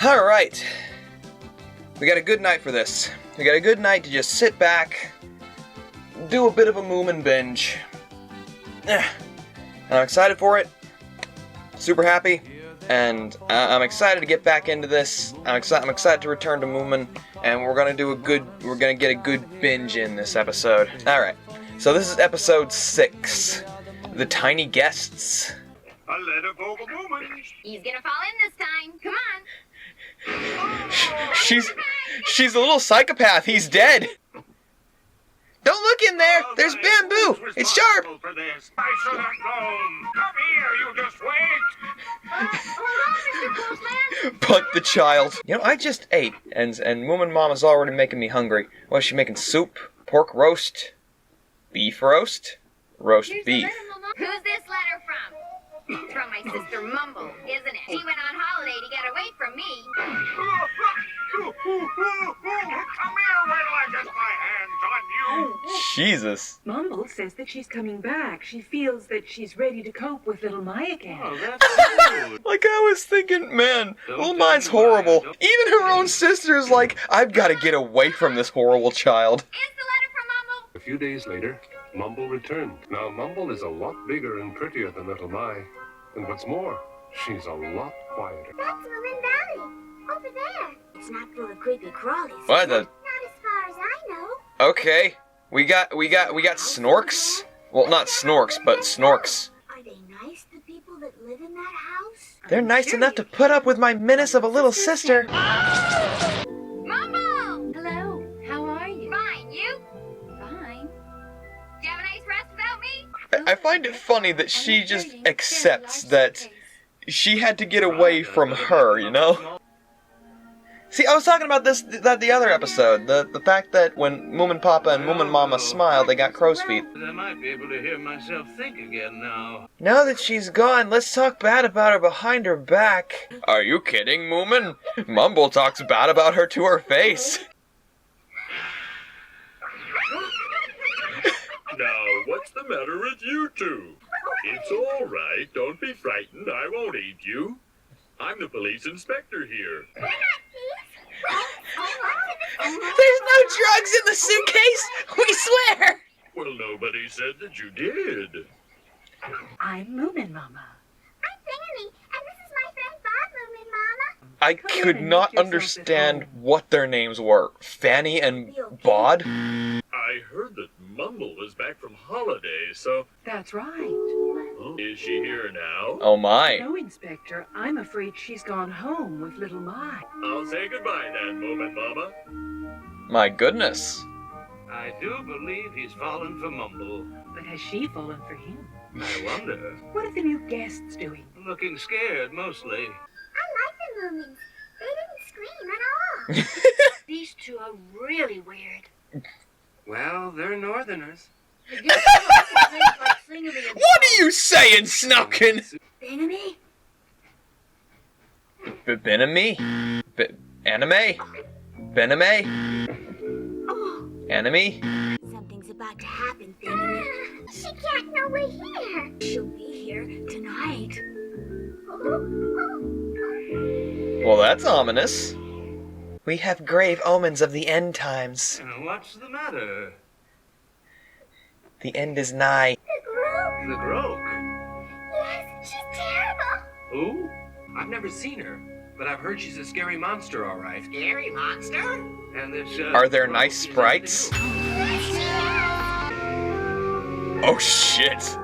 Alright. We got a good night for this. We got a good night to just sit back, do a bit of a Moomin binge. And I'm excited for it. Super happy. And I'm excited to get back into this. I'm excited to return to Moomin, and we're gonna get a good binge in this episode. Alright. So this is episode 6. The Tiny Guests. A letter for the Moomins. He's gonna fall in this time. Come on. She's a little psychopath. He's dead. Don't look in there. There's bamboo. It's sharp. For this? I should have known. Come here, you just wait. Hold on, Mr. Postman. Punt the child. You know, I just ate, and Moomin Mama's already making me hungry. What is she making? Soup, pork roast, beef roast, roast beef. Who's this letter from? It's from my sister Mumble, isn't it? She went on holiday to get away from me. Come here, wait till I get my hands on you. Jesus. Mumble says that she's coming back. She feels that she's ready to cope with little My again. Oh, that's good. Like I was thinking, man, little Mine's horrible. Even her own sister is like, I've got to get away from this horrible child. Is the letter from Mumble? A few days later, Mumble returned. Now, Mumble is a lot bigger and prettier than little My. And what's more, she's a lot quieter. That's Moominvalley. Over there. It's not full of creepy crawlies. What the? Not as far as I know. Okay, we got Snorks. Well, not Snorks, but Snorks. Are they nice, the people that live in that house? They're nice enough to put up with my menace of a little sister. Mumble! Hello. How are you? Fine. You? Fine. Do you have a nice rest without me? I find it funny that she just accepts that she had to get away from her, you know? See, I was talking about the other episode, the fact that when Moomin Papa and Moomin Mama smiled, they got crow's feet. I might be able to hear myself think again now. Now that she's gone, let's talk bad about her behind her back. Are you kidding, Moomin? Mumble talks bad about her to her face. Now, what's the matter with you two? It's all right. Don't be frightened. I won't eat you. I'm the police inspector here. There's no drugs in the suitcase, we swear! Well, nobody said that you did. I'm Moomin Mama. I'm Ninny, and this is my friend Bob, Moomin Mama. I could not understand what their names were. Fanny and Bod? I heard that Mumble was back from holiday, so... That's right. Oh, is she here now? Oh my. No, Inspector. I'm afraid she's gone home with little My. I'll say goodbye then, Moomin Mama. My goodness. I do believe he's fallen for Mumble. But has she fallen for him? I wonder. What are the new guests doing? Looking scared, mostly. I like the Moomins. They didn't scream at all. These two are really weird. Well, they're northerners. What are you saying, Snowkin? Enemy? Benemy? Anime? Beneme? Oh, Enemy? something's about to happen, Enemy. She can't know we're here. She'll be here tonight. Well, that's ominous. We have grave omens of the end times. What's the matter? The end is nigh. The Groke. The Groke? Yes, she's terrible. Who? I've never seen her, but I've heard she's a scary monster, all right. Scary monster? And this, Are there nice sprites? Oh shit.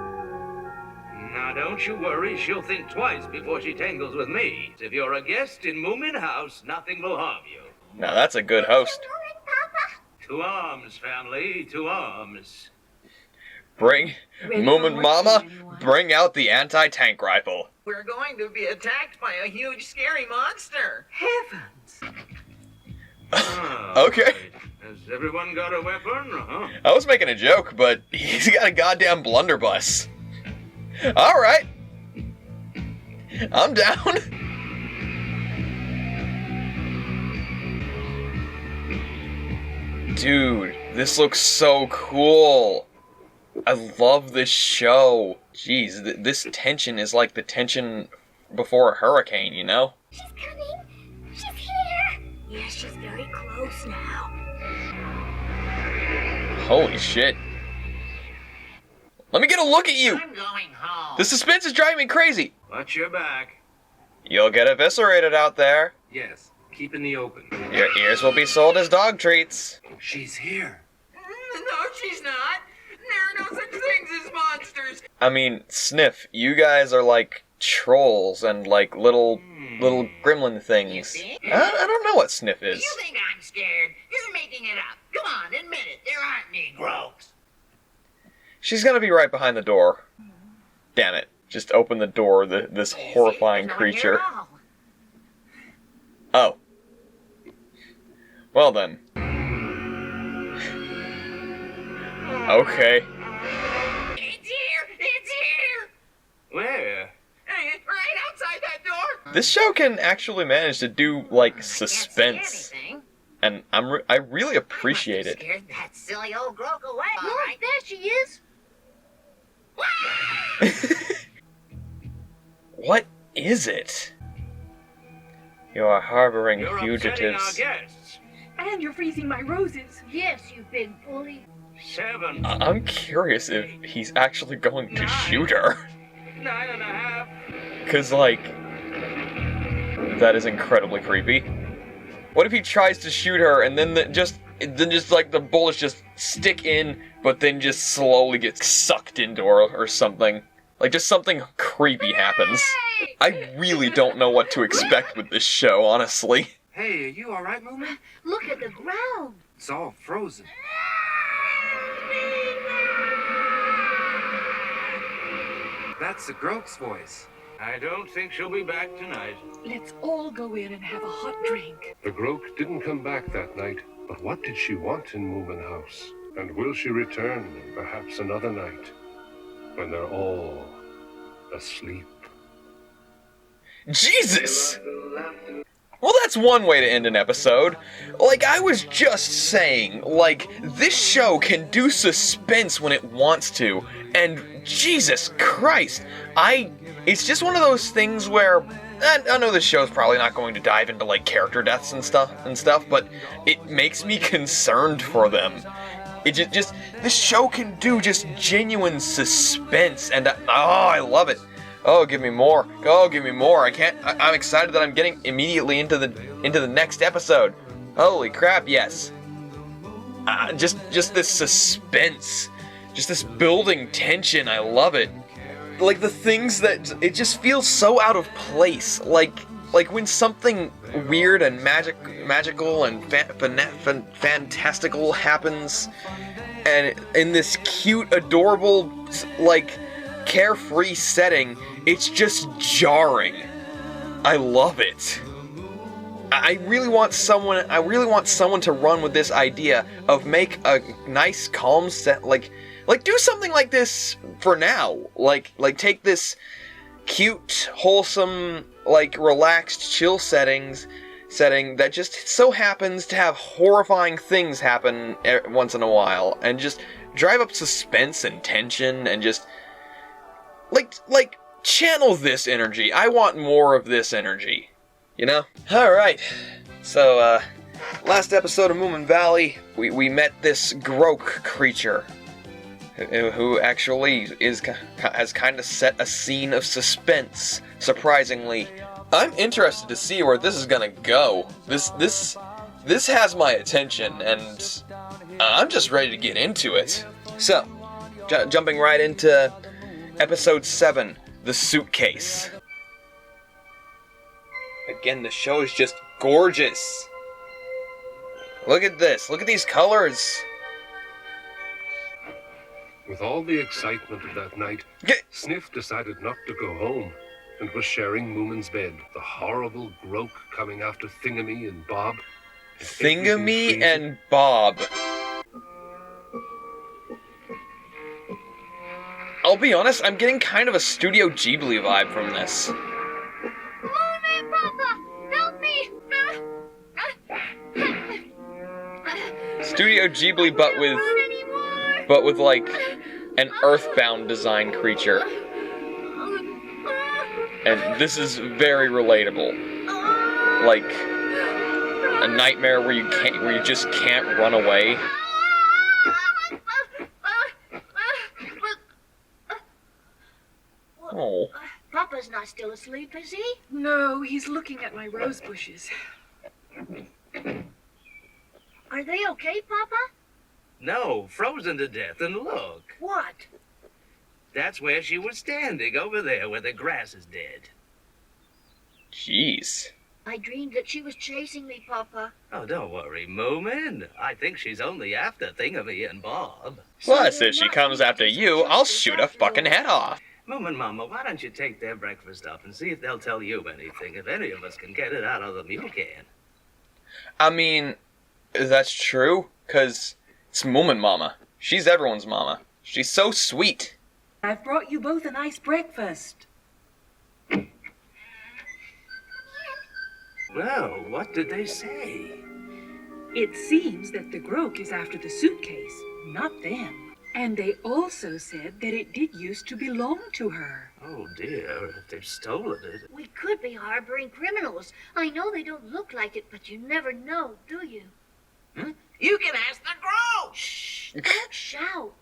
Now, don't you worry. She'll think twice before she tangles with me. If you're a guest in Moomin House, nothing will harm you. Now that's a good host. Moomin Papa. To arms, family, to arms. Bring Moomin Mama, bring out the anti-tank rifle. We're going to be attacked by a huge, scary monster. Heavens! Okay. Right. Has everyone got a weapon? Uh-huh. I was making a joke, but he's got a goddamn blunderbuss. Alright. I'm down. Dude, this looks so cool. I love this show. Jeez, this tension is like the tension before a hurricane, you know? She's coming. She's Yeah, she's very close now. Holy shit. Let me get a look at you! I'm going home. The suspense is driving me crazy! Watch your back. You'll get eviscerated out there. Yes, keep in the open. Your ears will be sold as dog treats. She's here. No, she's not. There are no such things as monsters. I mean, Sniff, you guys are like trolls and like little gremlin things. You see? I don't know what Sniff is. You think I'm scared? You're making it up. Come on, admit it. There aren't any Grokes. She's gonna be right behind the door. Damn it. Just open the door, this horrifying There's no one here creature. at all. Oh. Well then. Okay. It's here! It's here! Where? Right outside that door! This show can actually manage to do, like, Can't see suspense. anything. And I really appreciate it. Scared that silly old Groke away. All Look, right. there she is. What is it? You are harboring You're upsetting our fugitives. guests. And you're freezing my roses. Yes, you big bully. 7, I'm curious if he's actually going to shoot her. 9.5. Cause like, that is incredibly creepy. What if he tries to shoot her and then just like the bullets just stick in, but then just slowly get sucked into her or something? Like just something creepy happens. I really don't know what to expect with this show, honestly. Hey, are you alright, Moomin? Look at the ground. It's all frozen. That's the Groke's voice. I don't think she'll be back tonight. Let's all go in and have a hot drink. The Groke didn't come back that night, but what did she want in Moomin House? And will she return perhaps another night, when they're all asleep? Jesus! Well, that's one way to end an episode. Like I was just saying, like, this show can do suspense when it wants to, and Jesus Christ, it's just one of those things where, I know this show's probably not going to dive into, like, character deaths and stuff, but it makes me concerned for them. It just this show can do just genuine suspense, and I love it. Oh, give me more. Oh, give me more. I'm excited that I'm getting immediately into the next episode. Holy crap, yes. Just this suspense. Just this building tension. I love it. Like the things that it just feels so out of place. Like when something weird and magical and fantastical happens, and in this cute, adorable, like carefree setting, it's just jarring. I love it. I really want someone to run with this idea of make a nice, calm set, like do something like this for now. Like take this cute, wholesome, like relaxed, chill setting that just so happens to have horrifying things happen once in a while, and just drive up suspense and tension, and just like channel this energy. I want more of this energy, you know? Alright, so last episode of Moominvalley, we met this Groke creature who actually has kind of set a scene of suspense, surprisingly. I'm interested to see where this is gonna go. This has my attention, and I'm just ready to get into it. So, jumping right into Episode 7, The Suitcase. Again, the show is just gorgeous. Look at this. Look at these colors. With all the excitement of that night, Sniff decided not to go home, and was sharing Moomin's bed. The horrible Groke coming after Thingamy and Bob. Thingamy and Bob. I'll be honest, I'm getting kind of a Studio Ghibli vibe from this. Moomin Papa, help me! Studio Ghibli, but with like an Earthbound design creature, and this is very relatable. Like, a nightmare where you just can't run away? Oh. Papa's not still asleep, is he? No, he's looking at my rose bushes. Are they okay, Papa? No, frozen to death, and look. What? That's where she was standing, over there where the grass is dead. Jeez. I dreamed that she was chasing me, Papa. Oh, don't worry, Moomin. I think she's only after Thingamy and Bob. Plus, if she comes after you, I'll shoot her fucking head off. Moomin Mama, why don't you take their breakfast up and see if they'll tell you anything, if any of us can get it out of them, you can. I mean, that's true, 'cause it's Moomin Mama. She's everyone's mama. She's so sweet. I've brought you both a nice breakfast. Well, what did they say? It seems that the Groke is after the suitcase, not them. And they also said that it did used to belong to her. Oh dear, if they've stolen it. We could be harboring criminals. I know they don't look like it, but you never know, do you? You can ask the Groke. Shh! Don't shout.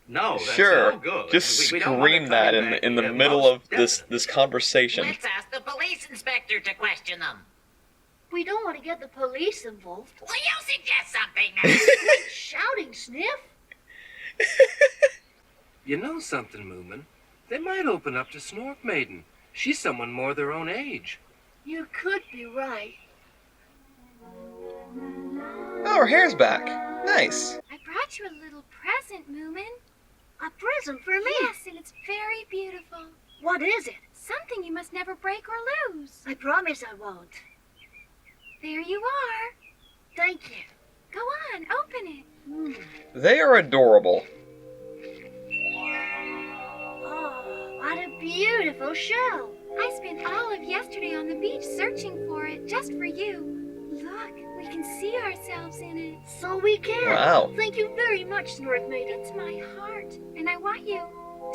No, that's Sure, no good. just We don't want scream it that coming in back the here, middle most of this definitely. conversation. Let's ask the police inspector to question them. We don't want to get the police involved. Will you suggest something now? Shouting, Sniff? You know something, Moomin? They might open up to Snorkmaiden. She's someone more their own age. You could be right. Oh, her hair's back. Nice. I brought you a little present, Moomin. A present for me? Yes, and it's very beautiful. What is it? Something you must never break or lose. I promise I won't. There you are. Thank you. Go on, open it. They are adorable. Oh, what a beautiful shell. I spent all of yesterday on the beach searching for it, just for you. Look, we can see ourselves in it. So we can. Wow. Thank you very much, Snorkmaiden. It's my heart, and I want you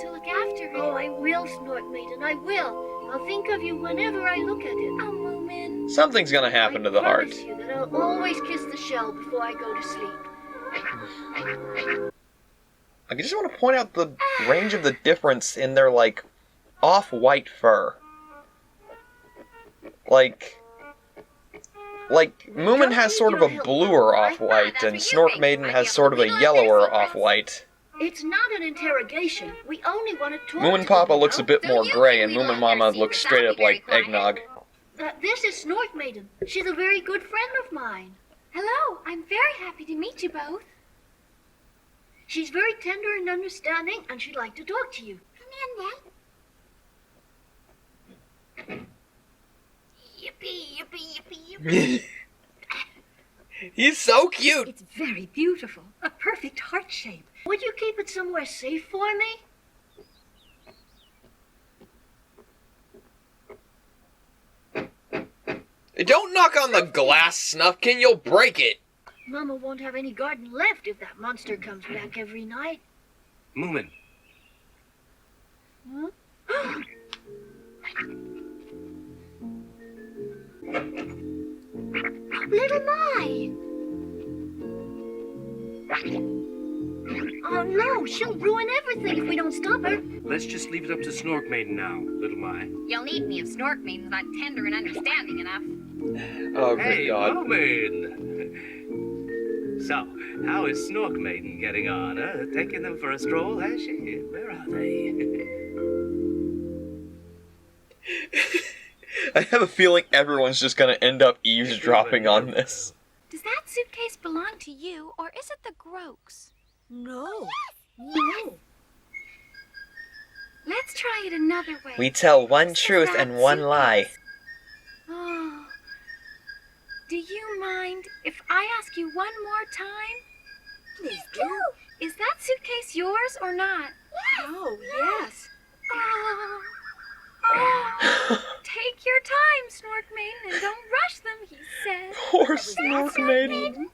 to look after it. Oh, I will, Snorkmaiden. I will. I'll think of you whenever I look at it. Oh, Moomin. Something's gonna happen to the heart. I promise you that I'll always kiss the shell before I go to sleep. I just want to point out the range of the difference in their, like, off-white fur. Like, Moomin has sort of a bluer off-white, and Snorkmaiden has sort of a yellower off-white. It's not an interrogation. We only want to talk Moomin to Papa them, looks a you bit Don't more you gray, think and we Moomin want Mama our looks secrets? straight I'll up be very like quiet. eggnog. This is Snorkmaiden. She's a very good friend of mine. Hello, I'm very happy to meet you both. She's very tender and understanding, and she'd like to talk to you. Come in, then. Yippee, yippee, yippee, yippee. He's so cute! It's very beautiful. A perfect heart shape. Would you keep it somewhere safe for me? Don't knock on the glass, Snufkin, you'll break it! Mama won't have any garden left if that monster comes back every night. Moomin, Huh? Little Mai! Oh no, she'll ruin everything if we don't stop her. let's just leave it up to Snorkmaiden now, little Mai. You'll need me if Snorkmaiden's not tender and understanding enough. Oh, good Hey, God. Moomin! So, how is Snorkmaiden getting on? Taking them for a stroll, has she? Where are they? I have a feeling everyone's just gonna end up eavesdropping on this. Does that suitcase belong to you, or is it the Groke's? No. No. Let's try it another way. We tell one Does truth that and one lie. suitcase- Oh. Do you mind if I ask you one more time? Please do. Is that suitcase yours or not? Oh, yes. Oh. Oh. Take your time, Snorkmaiden, and don't rush them, he said. Poor Snorkmaiden.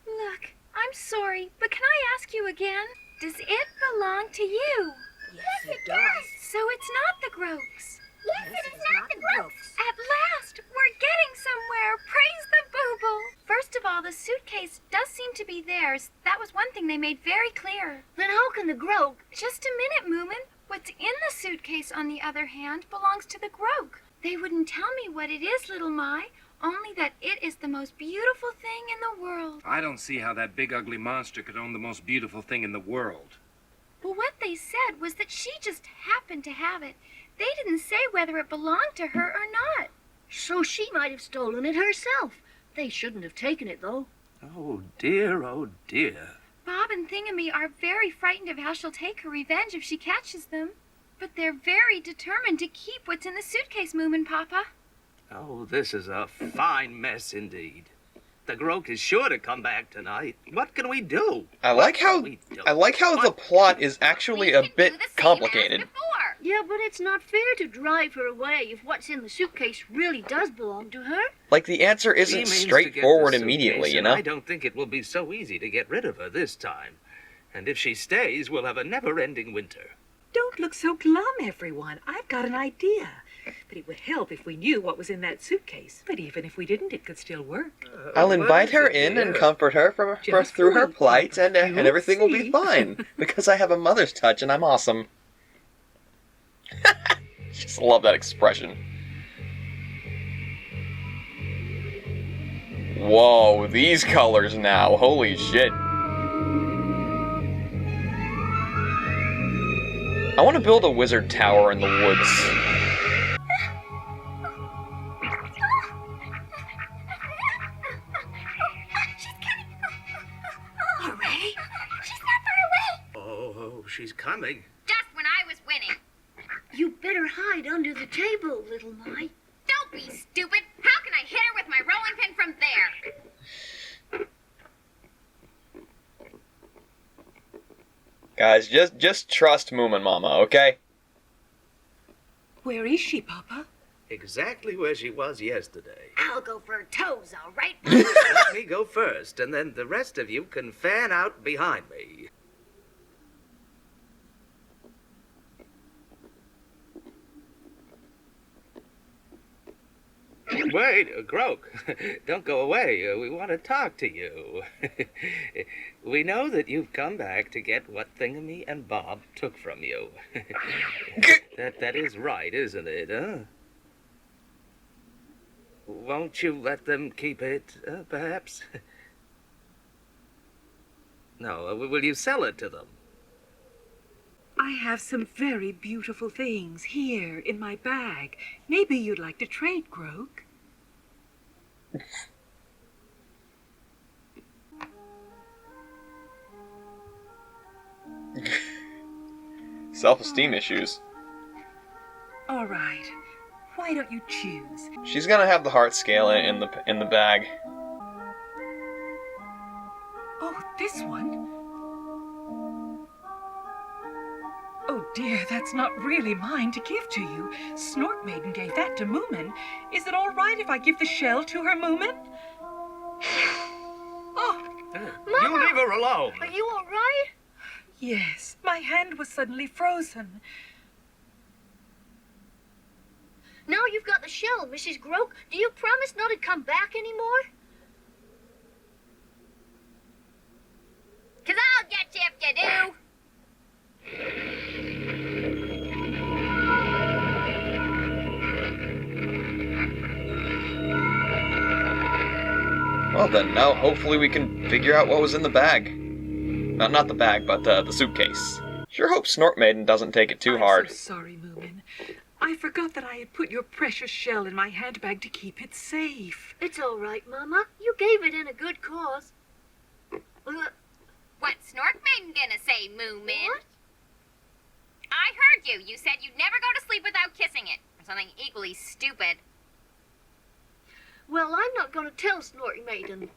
Look, I'm sorry, but can I ask you again? Does it belong to you? Yes, it does. So it's not the Groke's. Yes, it is not the Groke's. At last, we're getting somewhere. Praise the Booble. theirs. That was one thing they made very clear. Then how can the Groke? Just a minute, Moomin. What's in the suitcase, on the other hand, belongs to the Groke. They wouldn't tell me what it is, little Mai, only that it is the most beautiful thing in the world. I don't see how that big ugly monster could own the most beautiful thing in the world. Well, what they said was that she just happened to have it. They didn't say whether it belonged to her or not. So she might have stolen it herself. They shouldn't have taken it, though. Oh, dear, oh, dear. Bob and Thingamy are very frightened of how she'll take her revenge if she catches them. But they're very determined to keep what's in the suitcase, Moomin Papa. Oh, this is a fine mess indeed. The Groke is sure to come back tonight. What can we do? I like how the plot is actually a bit complicated. Yeah, but it's not fair to drive her away if what's in the suitcase really does belong to her. Like, the answer She isn't means to get straightforward the immediately, suitcase, you and know? I don't think it will be so easy to get rid of her this time. And if she stays, we'll have a never-ending winter. Don't look so glum, everyone. I've got an idea. But it would help if we knew what was in that suitcase. But even if we didn't, it could still work. I'll invite her in and comfort her through her plight, and everything will be fine. Because I have a mother's touch and I'm awesome. Just love that expression. Whoa, these colors now. Holy shit. I want to build a wizard tower in the woods. Already? She's not far away. Oh, she's coming. Just when I was winning. You better hide under the table, little Mai. Don't be stupid. How can I hit her with my rolling pin from there? Guys, just trust Moomin Mama, okay? Where is she, Papa? Exactly where she was yesterday. I'll go for her toes, all right? Let me go first, and then the rest of you can fan out behind me. Wait, Groke, don't go away. We want to talk to you. We know that you've come back to get what Thingamy and Bob took from you. That is right, isn't it, huh? Won't you let them keep it, perhaps? No, will you sell it to them? I have some very beautiful things here in my bag. Maybe you'd like to trade, Groke. Self-esteem issues. All right. Why don't you choose? She's gonna have the heart scale in the bag. Oh, this one? Oh dear, that's not really mine to give to you. Snorkmaiden gave that to Moomin. Is it all right if I give the shell to her, Moomin? Oh, You leave her alone. Are you all right? yes, my hand was suddenly frozen. Now you've got the shell, Mrs. Groke. Do you promise not to come back anymore? 'Cause I'll get you if you do. Well then, now hopefully we can figure out what was in the bag. Not the bag, but the suitcase. Sure hope Snorkmaiden doesn't take it too hard. I'm so sorry, Moomin. I forgot that I had put your precious shell in my handbag to keep it safe. It's all right, Mama. You gave it in a good cause. What's Snorkmaiden gonna say, Moomin? What? I heard you. You said you'd never go to sleep without kissing it. Or something equally stupid. Well, I'm not going to tell Snorkmaiden,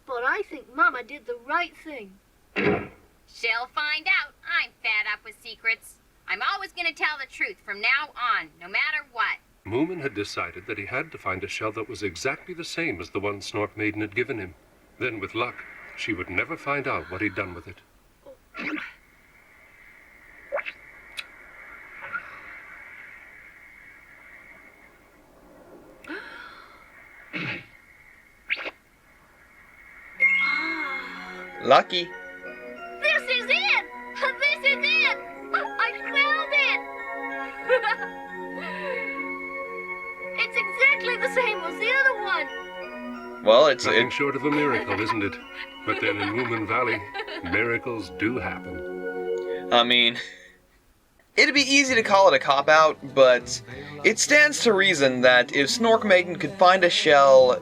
but I think Mama did the right thing. She'll find out. I'm fed up with secrets. I'm always gonna tell the truth from now on, no matter what. Moomin had decided that he had to find a shell that was exactly the same as the one Snorkmaiden had given him. Then, with luck, she would never find out what he'd done with it. Lucky. This is it! This is it! I found it! It's exactly the same as the other one. Well, it's Nothing short of a miracle, isn't it? But then in Moominvalley, miracles do happen. I mean, it'd be easy to call it a cop-out, but it stands to reason that if Snorkmaiden could find a shell,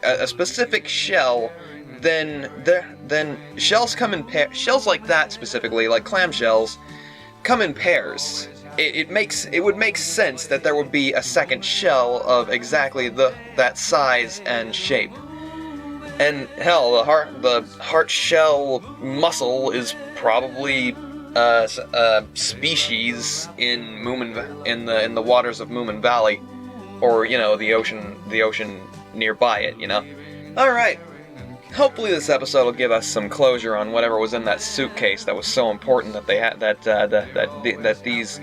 a specific shell, then shells come in pairs. Shells like that specifically, like clam shells, come in pairs. It would make sense that there would be a second shell of exactly that size and shape. And hell, the heart shell mussel is probably a species in the waters of Moominvalley, or the ocean nearby it. All right. Hopefully this episode will give us some closure on whatever was in that suitcase that was so important that they had that these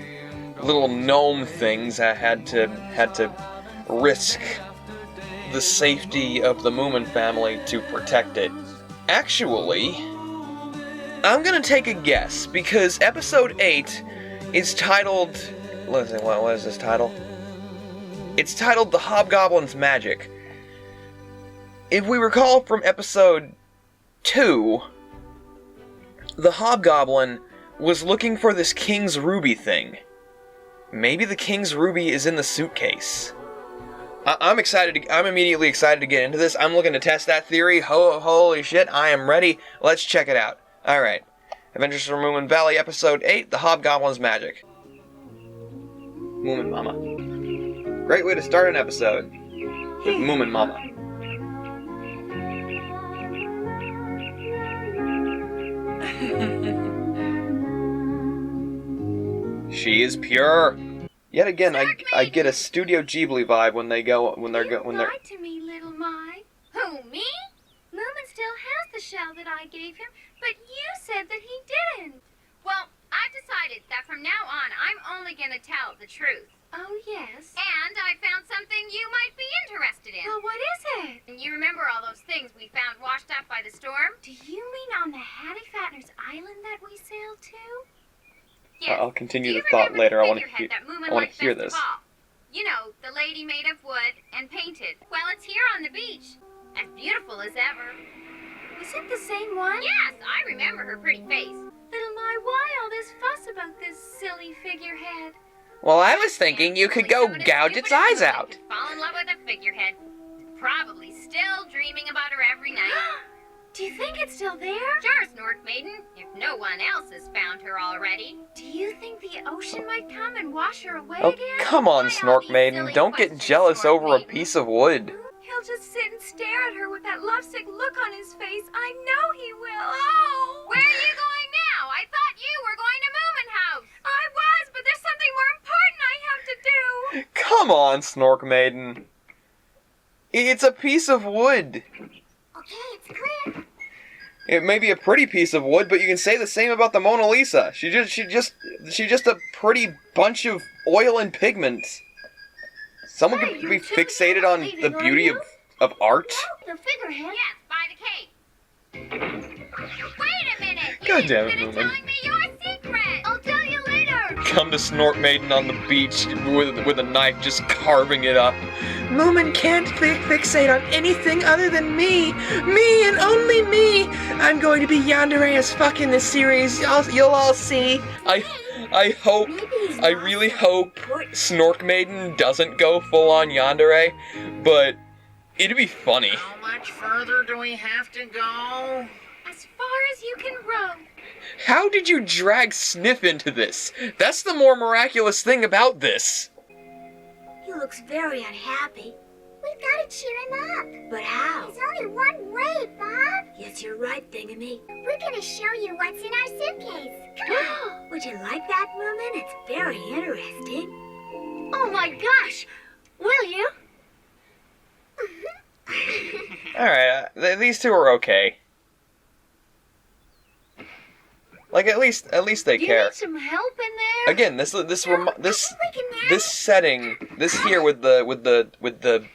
little gnome things had to risk the safety of the Moomin family to protect it. Actually, I'm gonna take a guess because episode 8 is titled. What is this title? It's titled "The Hobgoblin's Magic." If we recall from episode 2, the Hobgoblin was looking for this King's Ruby thing. Maybe the King's Ruby is in the suitcase. I'm immediately excited to get into this. I'm looking to test that theory. Holy shit, I am ready. Let's check it out. Alright. Adventures from Moominvalley, episode 8, The Hobgoblin's Magic. Moomin Mama. Great way to start an episode. With Moomin Mama. She is pure. Yet again, I get a Studio Ghibli vibe when they're. Lied to me, little my. Who, me? Moomin still has the shell that I gave him, but you said that he didn't. Well, I've decided that from now on, I'm only gonna tell the truth. Oh yes. And I found something you might be interested in. Well, what is it? And you remember all those things we found washed up by the storm? Do you mean on the Hattie Fattener's Island that we sailed to? Yes. I'll continue Do the you thought remember later. the I want to figurehead that Moomin I want liked to hear best this. of all? You know, the lady made of wood and painted. Well, it's here on the beach. As beautiful as ever. Is it the same one? Yes, I remember her pretty face. Little my, why all this fuss about this silly figurehead? Well, I was thinking you could go So does gouge its stupid eyes Moomin out. to Fall in love with a figurehead. Probably still dreaming about her every night. Do you think it's still there? Sure, Snorkmaiden, if no one else has found her already. Do you think the ocean might come and wash her away Oh, again? come on, Why all these Snorkmaiden. silly Don't get questions, jealous over a Snorkmaiden? piece of wood. He'll just sit and stare at her with that lovesick look on his face. I know he will. Oh! Where are you going now? I thought you were going to Moomin House. I was, but there's something more important I have to do. Come on, Snorkmaiden. It's a piece of wood. Okay, it's clear. It may be a pretty piece of wood, but you can say the same about the Mona Lisa. She's just a pretty bunch of oil and pigment. Someone Hey, could you be two fixated are on leaving, the are beauty you? of art. No, the figurehead. Yes, by the cave. Wait a minute. God You damn it, finished Moomin. telling me your secret. I'll tell you later. Come to Snorkmaiden on the beach with a knife, just carving it up. Moomin can't fixate on anything other than me. Me and only me. I'm going to be yandere as fuck in this series. You'll all see. I really hope Snorkmaiden doesn't go full on yandere, but it'd be funny. How much further do we have to go? As far as you can row. How did you drag Sniff into this? That's the more miraculous thing about this. He looks very unhappy. We've got to cheer him up. But how? There's only one way, Bob. Yes, you're right, Thingamy. We're going to show you what's in our suitcase. Come on. Would you like that, Moomin? It's very interesting. Oh my gosh! Will you? Alright, these two are okay. Like at least they Do you care. need some help in there? Again, this setting, this here with the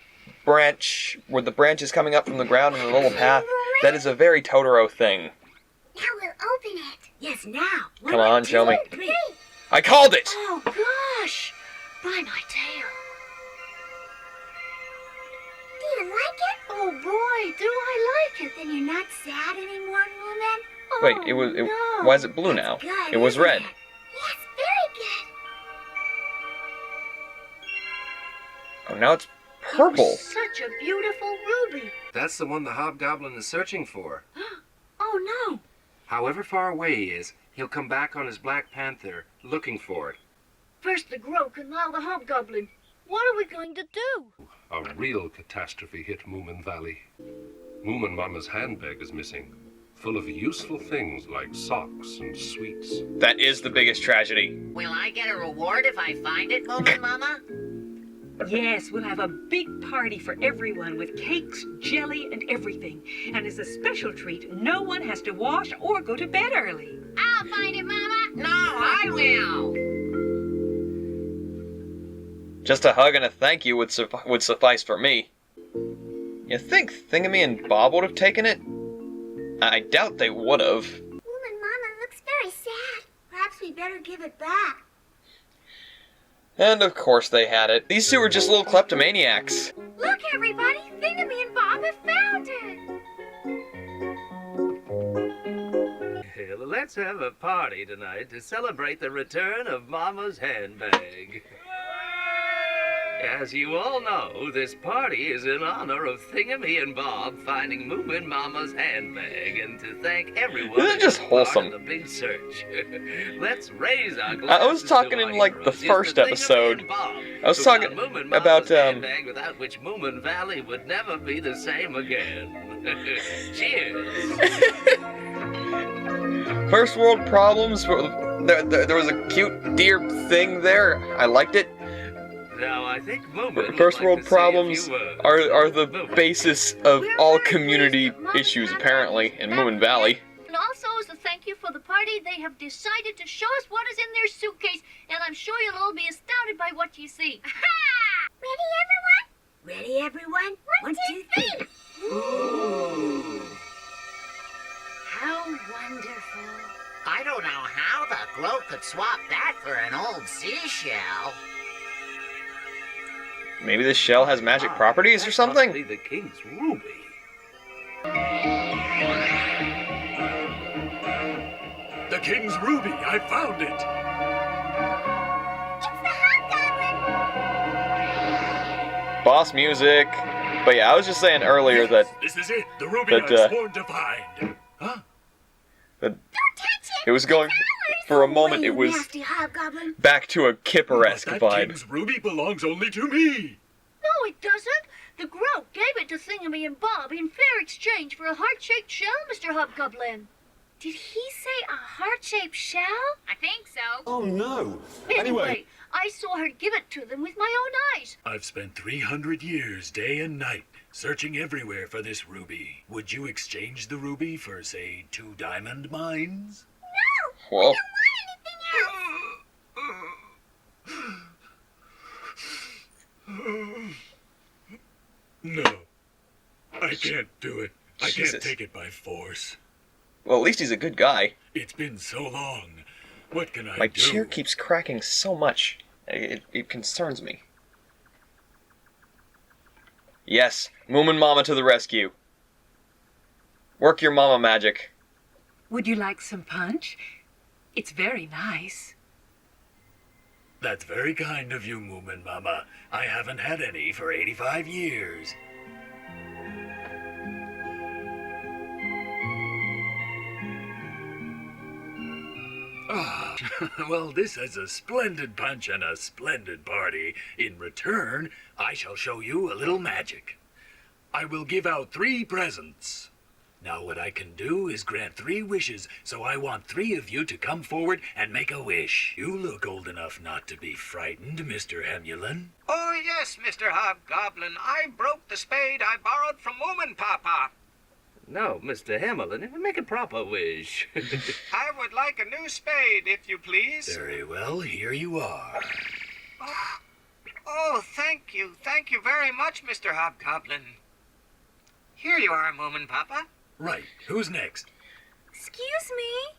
branches coming up from the ground in a little path. That is a very Totoro thing. Now we'll open it. Yes, now. Come on, show me. 1, 2, 3. I called it! Oh, gosh! By my tail. Do you like it? Oh boy, do I like it. Then you're not sad anymore, Moomin? Wait, Oh, no. why is it blue now? Good, It was isn't red. it? Yes, very good. Oh, now it's purple. Such a beautiful ruby. That's the one the hobgoblin is searching for. Oh, no. However far away he is, he'll come back on his Black Panther looking for it. First the Groke and now the hobgoblin. What are we going to do? A real catastrophe hit Moominvalley. Moomin Mama's handbag is missing, full of useful things like socks and sweets. That is the biggest tragedy. Will I get a reward if I find it, Moomin Mama? Yes, we'll have a big party for everyone with cakes, jelly, and everything. And as a special treat, no one has to wash or go to bed early. I'll find it, Mama. No, I will. Just a hug and a thank you would suffice for me. You think Thingamy and Bob would have taken it? I doubt they would have. Moomin Mama looks very sad. Perhaps we better give it back. And of course they had it. These two were just little kleptomaniacs. Look, everybody, Thingamy and Bob have found it. Let's have a party tonight to celebrate the return of Mama's handbag. As you all know, this party is in honor of Thingamy and Bob finding Moomin Mama's handbag and to thank everyone This is just who took part wholesome. in the big search. Let's raise our glasses I was talking to in our like the heroes. first Here's to episode. Thingamy and Bob, I was who talking found Moomin about Mama's handbag without which Moominvalley would never be the same again. Cheers. First world problems. There was a cute deer thing there. I liked it. Now, I think Moomin First would like world to say a problems few words. are the Moomin. basis of all community issues, apparently, in Moominvalley. And also, as a thank you for the party, they have decided to show us what is in their suitcase, and I'm sure you'll all be astounded by what you see. Ready, everyone? Ready, everyone? 1, 2, 3. Ooh. How wonderful. I don't know how the Groke could swap that for an old seashell. Maybe this shell has magic properties or Must something? be the king's ruby. The king's ruby, I found it. It's the hobgoblin. Boss music. But yeah, I was just saying earlier that This is it, the ruby That, I've sworn to find. Huh? that Don't touch it. it was going for a moment. Away, It was nasty hobgoblin. back to a Kipper-esque But that vibe. king's ruby belongs only to me. No, it doesn't. The Groke gave it to Thingamy and Bob in fair exchange for a heart-shaped shell, Mr. Hobgoblin. Did he say a heart-shaped shell? I think so. Oh no! Anyway, I saw her give it to them with my own eyes. I've spent 300 years, day and night, searching everywhere for this ruby. Would you exchange the ruby for, say, 2 diamond mines? Whoa. No. I can't do it. I can't Jesus. take it by force. Well, at least he's a good guy. It's been so long. What can I My do? chair keeps cracking so much. It concerns me. Yes, Moomin Mama to the rescue. Work your mama magic. Would you like some punch? It's very nice. That's very kind of you, Moomin Mama. I haven't had any for 85 years. Ah, well, this is a splendid punch and a splendid party. In return, I shall show you a little magic. I will give out 3 presents. Now what I can do is grant 3 wishes, so I want 3 of you to come forward and make a wish. You look old enough not to be frightened, Mr. Hemulin. Oh, yes, Mr. Hobgoblin. I broke the spade I borrowed from Moomin Papa. No, Mr. Hamelin, make a proper wish. I would like a new spade, if you please. Very well, here you are. Oh, thank you. Thank you very much, Mr. Hobgoblin. Here you are, Moomin Papa. Right. Who's next? Excuse me?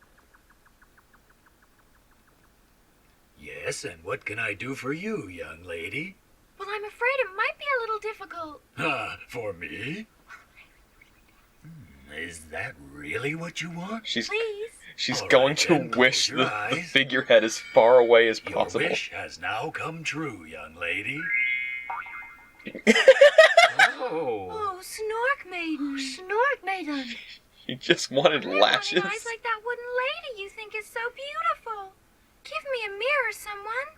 Yes, and what can I do for you, young lady? Well, I'm afraid it might be a little difficult. For me? Is that really what you want? Please. She's All going right, to then, wish close your the eyes. figurehead as far away as Your possible. wish has now come true, young lady. Oh, Snorkmaiden. Snorkmaiden. She just wanted Never lashes. wanted eyes like that wooden lady you think is so beautiful. Give me a mirror, someone.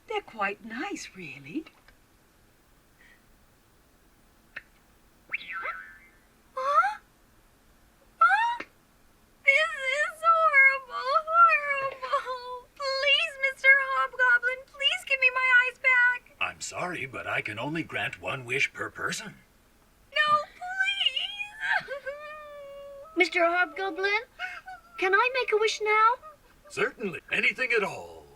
They're quite nice, really. Huh? Huh? This is horrible. Please, Mr. Hobgoblin, please give me my eyes back. I'm sorry, but I can only grant one wish per person. No, please. Mr. Hobgoblin, can I make a wish now? Certainly. Anything at all.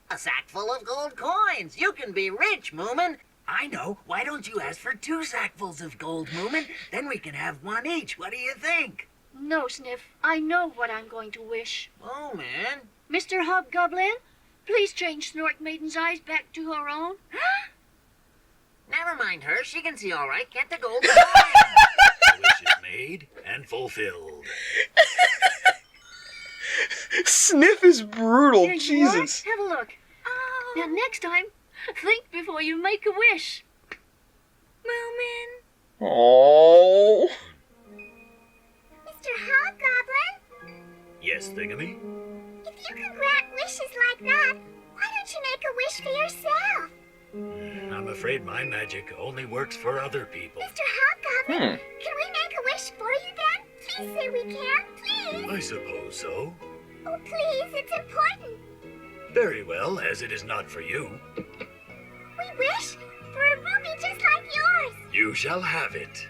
A sack full of gold coins. You can be rich, Moomin. I know. Why don't you ask for 2 sackfuls of gold, Moomin? Then we can have 1 each. What do you think? No, Sniff. I know what I'm going to wish. Moomin? Mr. Hobgoblin, please change Snorkmaiden's eyes back to her own. Never mind her. She can see all right. Get the gold coins. The wish is made and fulfilled. Sniff is brutal, There you Jesus. are. Have a look. Oh, Now, next time, think before you make a wish. Moomin. Oh. Mr. Hobgoblin, Yes, Thingamy? if you can grant wishes like that, why don't you make a wish for yourself? I'm afraid my magic only works for other people. Mr. Hobgoblin, can we make a wish for you then? Please say we can, please. I suppose so. Oh, please, it's important. Very well, as it is not for you. We wish for a ruby just like yours. You shall have it.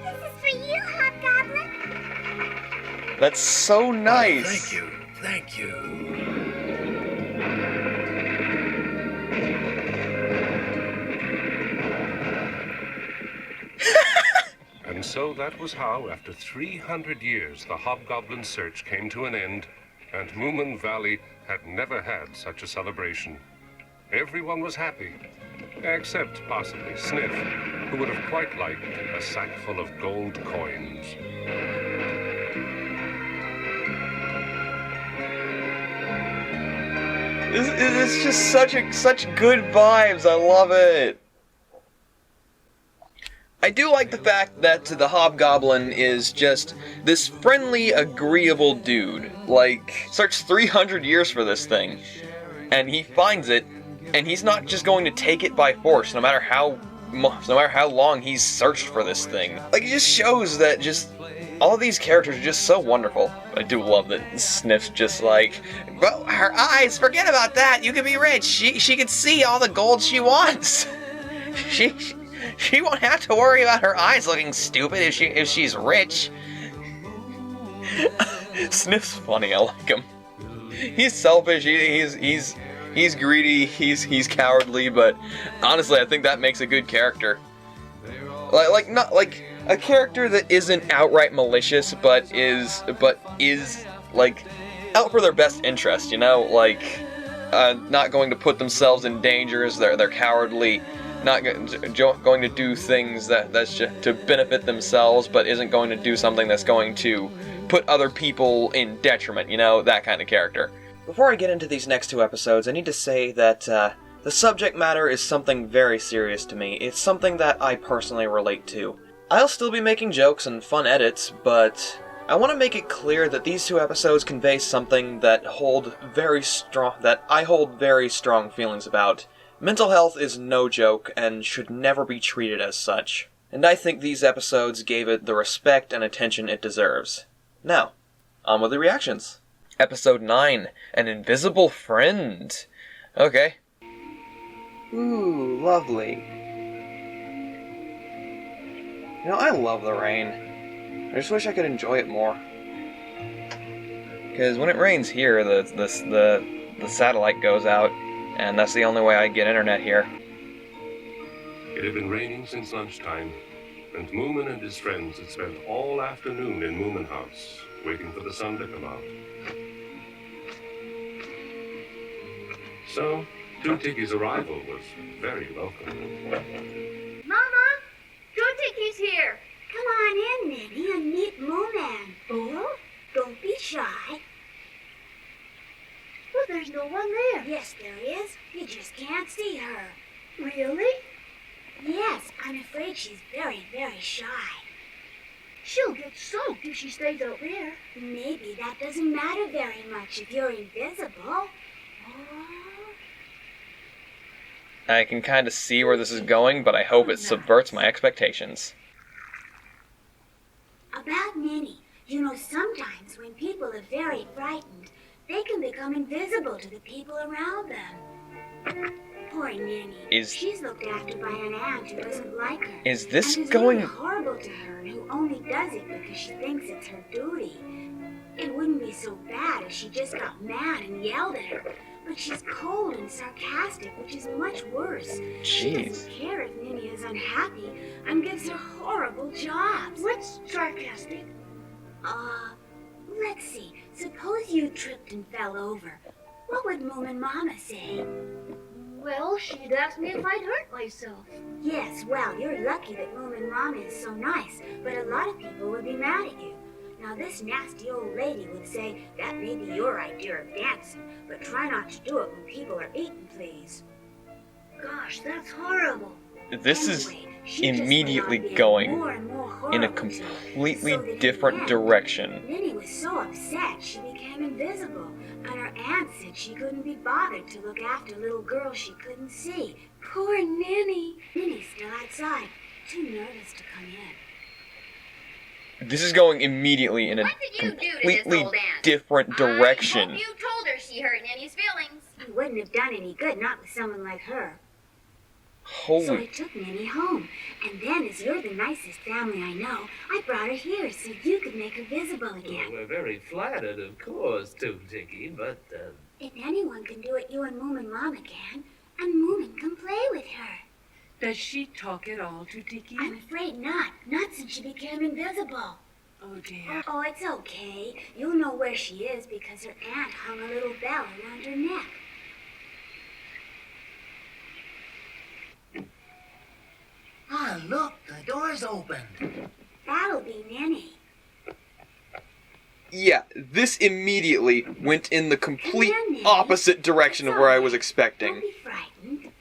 This is for you, Hobgoblin. That's so nice. Thank you. Thank you. And so that was how, after 300 years, the hobgoblin search came to an end, and Moominvalley had never had such a celebration. Everyone was happy, except possibly Sniff, who would have quite liked a sack full of gold coins. It's just such good vibes. I love it. I do like the fact that the hobgoblin is just this friendly, agreeable dude. Like, searched 300 years for this thing, and he finds it, and he's not just going to take it by force, no matter how long he's searched for this thing. Like, it just shows that just all of these characters are just so wonderful. I do love that Sniff's just like, well, her eyes, forget about that. You can be rich. She can see all the gold she wants. She won't have to worry about her eyes looking stupid if she's rich. Sniff's funny. I like him. He's selfish. He's greedy. He's cowardly. But honestly, I think that makes a good character. Not like a character that isn't outright malicious, but is like out for their best interest. You know, like not going to put themselves in dangers. They're cowardly. Not going to do things that's just to benefit themselves, but isn't going to do something that's going to put other people in detriment, you know, that kind of character. Before I get into these next 2 episodes, I need to say that the subject matter is something very serious to me. It's something that I personally relate to. I'll still be making jokes and fun edits, but I want to make it clear that these 2 episodes convey something that I hold very strong feelings about. Mental health is no joke and should never be treated as such. And I think these episodes gave it the respect and attention it deserves. Now, on with the reactions. Episode 9, An Invisible Friend. Okay. Ooh, lovely. You know, I love the rain. I just wish I could enjoy it more. Because when it rains here, the satellite goes out, And that's the only way I get internet here. It had been raining since lunchtime, and Moomin and his friends had spent all afternoon in Moomin House, waiting for the sun to come out. So, Tootikki's arrival was very welcome. Mama, Tootikki's here. Come on in, Ninny, and meet Moomin. Oh, don't be shy. But there's no one there. Yes, there is. You just can't see her. Really? Yes, I'm afraid she's very, very shy. She'll get soaked if she stays out there. Maybe that doesn't matter very much if you're invisible. I can kind of see where this is going, but I hope it subverts my expectations. About Ninny, you know, sometimes when people are very frightened, they can become invisible to the people around them. Poor Ninny. She's looked after by an aunt who doesn't like her. Is this and going... really horrible to her, and who only does it because she thinks it's her duty. It wouldn't be so bad if she just got mad and yelled at her. But she's cold and sarcastic, which is much worse. She doesn't care if Ninny is unhappy and gives her horrible jobs. What's sarcastic? Let's see. Suppose you tripped and fell over. What would Moomin Mama say? Well, she'd ask me if I'd hurt myself. Yes, well, you're lucky that Moomin Mama is so nice, but a lot of people would be mad at you. Now, this nasty old lady would say that may be your idea of dancing, but try not to do it when people are eating, please. Gosh, that's horrible. This is immediately going in a completely different direction. Ninny was so upset she became invisible, and her aunt said she couldn't be bothered to look after little girls she couldn't see. Poor Ninny. Ninny's still outside, too nervous to come in. This is going immediately in a completely different direction. I hope you told her she hurt Ninny's feelings. It wouldn't have done any good, not with someone like her. Holy... So I took Ninny home, and then, as you're the nicest family I know, I brought her here so you could make her visible again. We're very flattered, of course, Tootikki, but, If anyone can do it, you and Moomin Mama can, and Moomin can play with her. Does she talk at all, Tootikki? I'm afraid not. Not since she became invisible. Oh, dear. Oh, it's okay. You'll know where she is because her aunt hung a little bell around her neck. Ah, look, the door's opened. That'll be Ninny. Yeah, this immediately went in the complete opposite direction of where I was expecting. Don't be frightened.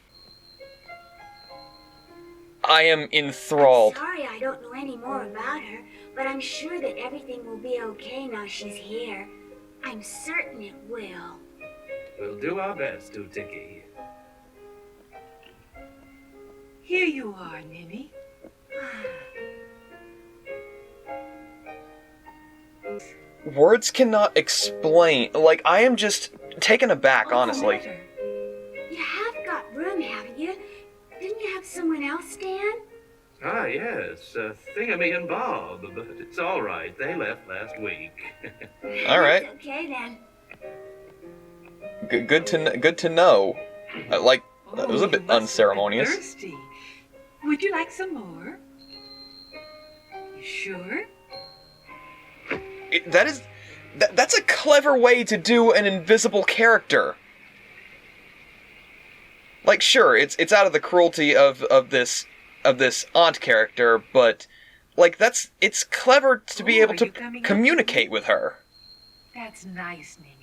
I am enthralled. I'm sorry I don't know any more about her, but I'm sure that everything will be okay now she's here. I'm certain it will. we'll do our best, Tootikki. Here you are, Ninny. Words cannot explain. Like, I am just taken aback, honestly. You have got room, haven't you? Didn't you have someone else stand? Ah, yes, Thingamy and Bob, but it's all right. They left last week. All right. It's okay then. Good to know. Like, that was a bit unceremonious. Thirsty. Would you like some more? You sure? That's a clever way to do an invisible character. Like, sure, it's out of the cruelty of this aunt character, but like it's clever to be able to communicate with her. That's nice, Ninny.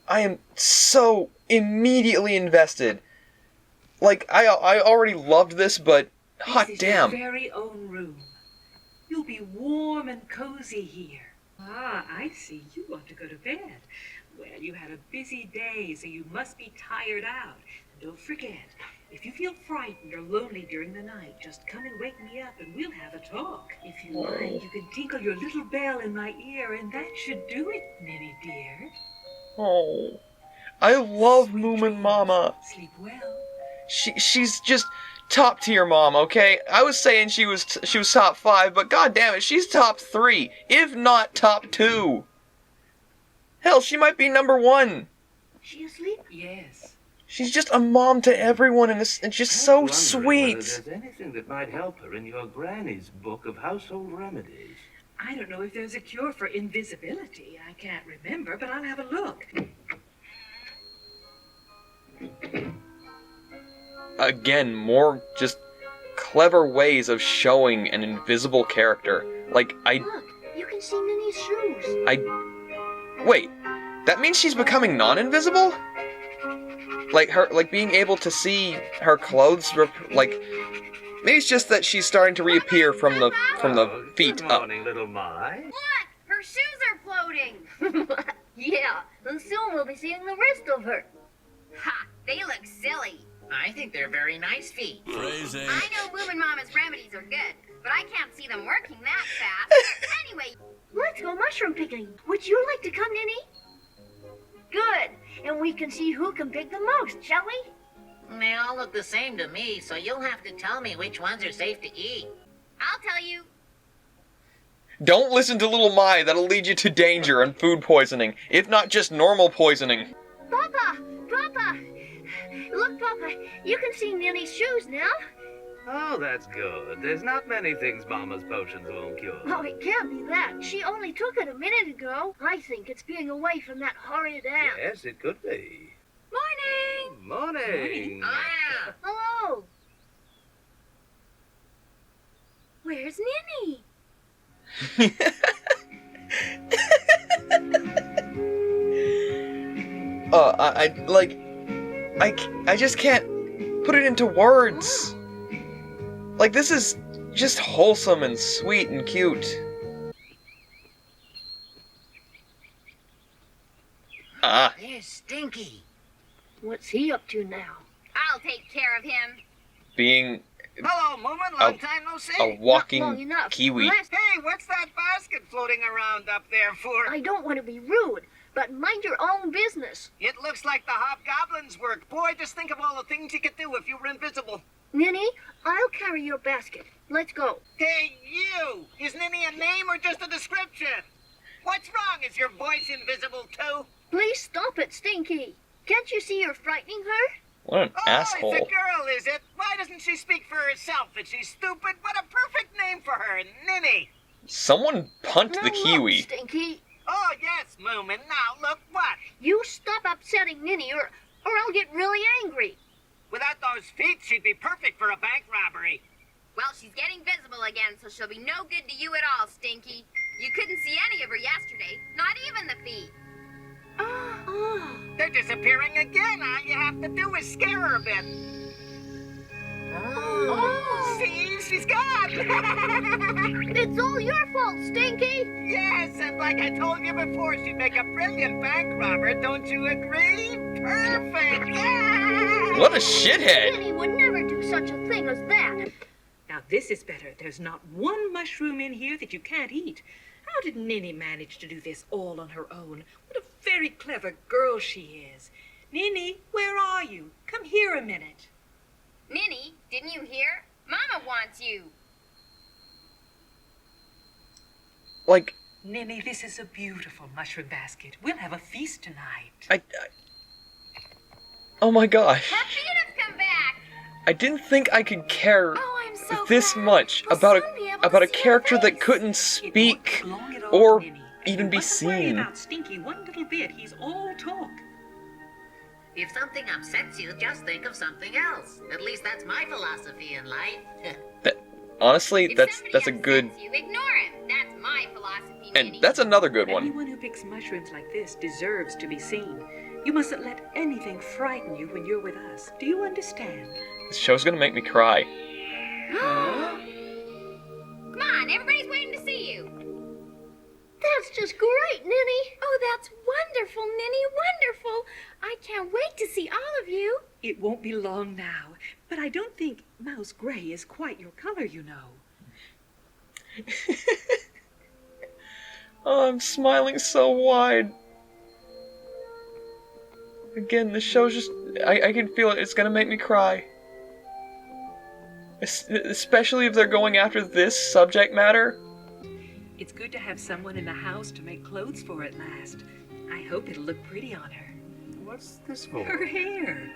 I am so immediately invested. Like, I already loved this, but hot damn. This is your very own room. You'll be warm and cozy here. Ah, I see. You want to go to bed. Well, you had a busy day, so you must be tired out. And don't forget, if you feel frightened or lonely during the night, just come and wake me up and we'll have a talk. If you like, you can tinkle your little bell in my ear, and that should do it, Ninny dear. Oh, I love Moomin Mama. Sleep well. She's just top tier mom, okay? I was saying she was top 5, but god damn it, she's top 3, if not top 2. Hell, she might be number 1. She asleep? Yes. She's just a mom to everyone, and just so Wondering sweet. whether there's anything that might help her in your granny's book of household remedies. I don't know if there's a cure for invisibility. I can't remember, but I'll have a look. Again, more just clever ways of showing an invisible character. Like, Look, you can see Ninny's shoes. Wait, that means she's becoming non-invisible? Like being able to see her clothes, like, maybe it's just that she's starting to reappear from the feet Good up. morning, little My. Look! Her shoes are floating! Yeah, and soon we'll be seeing the rest of her. Ha! They look silly. I think they're very nice feet. Phrasing. I know Moomin Mama's remedies are good, but I can't see them working that fast. Anyway, Let's go mushroom picking. Would you like to come, Ninny? Good. And we can see who can pick the most, shall we? They all look the same to me, so you'll have to tell me which ones are safe to eat. I'll tell you. Don't listen to little My, that'll lead you to danger and food poisoning, if not just normal poisoning. Papa! Papa! Look, Papa, you can see Ninny's shoes now. Oh, that's good. There's not many things Mama's potions won't cure. Oh, it can't be that. She only took it a minute ago. I think it's being away from that horrid ant. Yes, it could be. Morning! Morning. Ah, Hello! Where's Ninny? I just can't put it into words. Like, this is just wholesome and sweet and cute. Ah, there's Stinky. What's he up to now? I'll take care of him. being Hello, Moomin. Long time no see. a walking Not long enough. kiwi. Hey, what's that basket floating around up there for? I don't want to be rude, but mind your own business. It looks like the hobgoblin's work. Boy, just think of all the things you could do if you were invisible. Ninny, I'll carry your basket. Let's go. Hey, you! Is Ninny a name or just a description? What's wrong? Is your voice invisible too? Please stop it, Stinky. Can't you see you're frightening her? What an asshole. It's a girl, is it? Why doesn't she speak for herself? Is she stupid? What a perfect name for her, Ninny. Someone punt the Now kiwi. Look, Stinky. Oh, yes, Moomin. Now, look what? You stop upsetting Ninny or I'll get really angry. Without those feet, she'd be perfect for a bank robbery. Well, she's getting visible again, so she'll be no good to you at all, Stinky. You couldn't see any of her yesterday, not even the feet. Oh. They're disappearing again. All you have to do is scare her a bit. Oh. See, she's gone. It's all your fault, Stinky. Yes, and like I told you before, she'd make a brilliant bank robber. Don't you agree? Perfect. Yeah. What a shithead. Ninny would never do such a thing as that. Now this is better. There's not one mushroom in here that you can't eat. How did Ninny manage to do this all on her own? What a very clever girl she is. Ninny, where are you? Come here a minute. Ninny, didn't you hear? Mama wants you. Like, Ninny, this is a beautiful mushroom basket. We'll have a feast tonight. Oh my gosh. Her feet have come back. I didn't think I could care Oh, I'm so this glad. much We'll about soon be able a to about a see her character that face. couldn't It won't speak take long at all, or Ninny. even And be you mustn't worry seen. about Stinky one little bit. He's all talk. If something upsets you, just think of something else. At least that's my philosophy in life. Honestly, If that's somebody a good, upsets you, ignore him. That's my philosophy, and Ninny. that's another good one. Anyone who picks mushrooms like this deserves to be seen. You mustn't let anything frighten you when you're with us. Do you understand? This show's gonna make me cry. Come on, everybody's waiting to see you. That's just great, Ninny. Oh, that's wonderful, Ninny, wonderful. I can't wait to see all of you. It won't be long now, but I don't think mouse gray is quite your color, you know. Oh, I'm smiling so wide. Again, this show's just, I can feel it, it's gonna make me cry. Especially if they're going after this subject matter. It's good to have someone in the house to make clothes for at last. I hope it'll look pretty on her. What's this for? Her hair.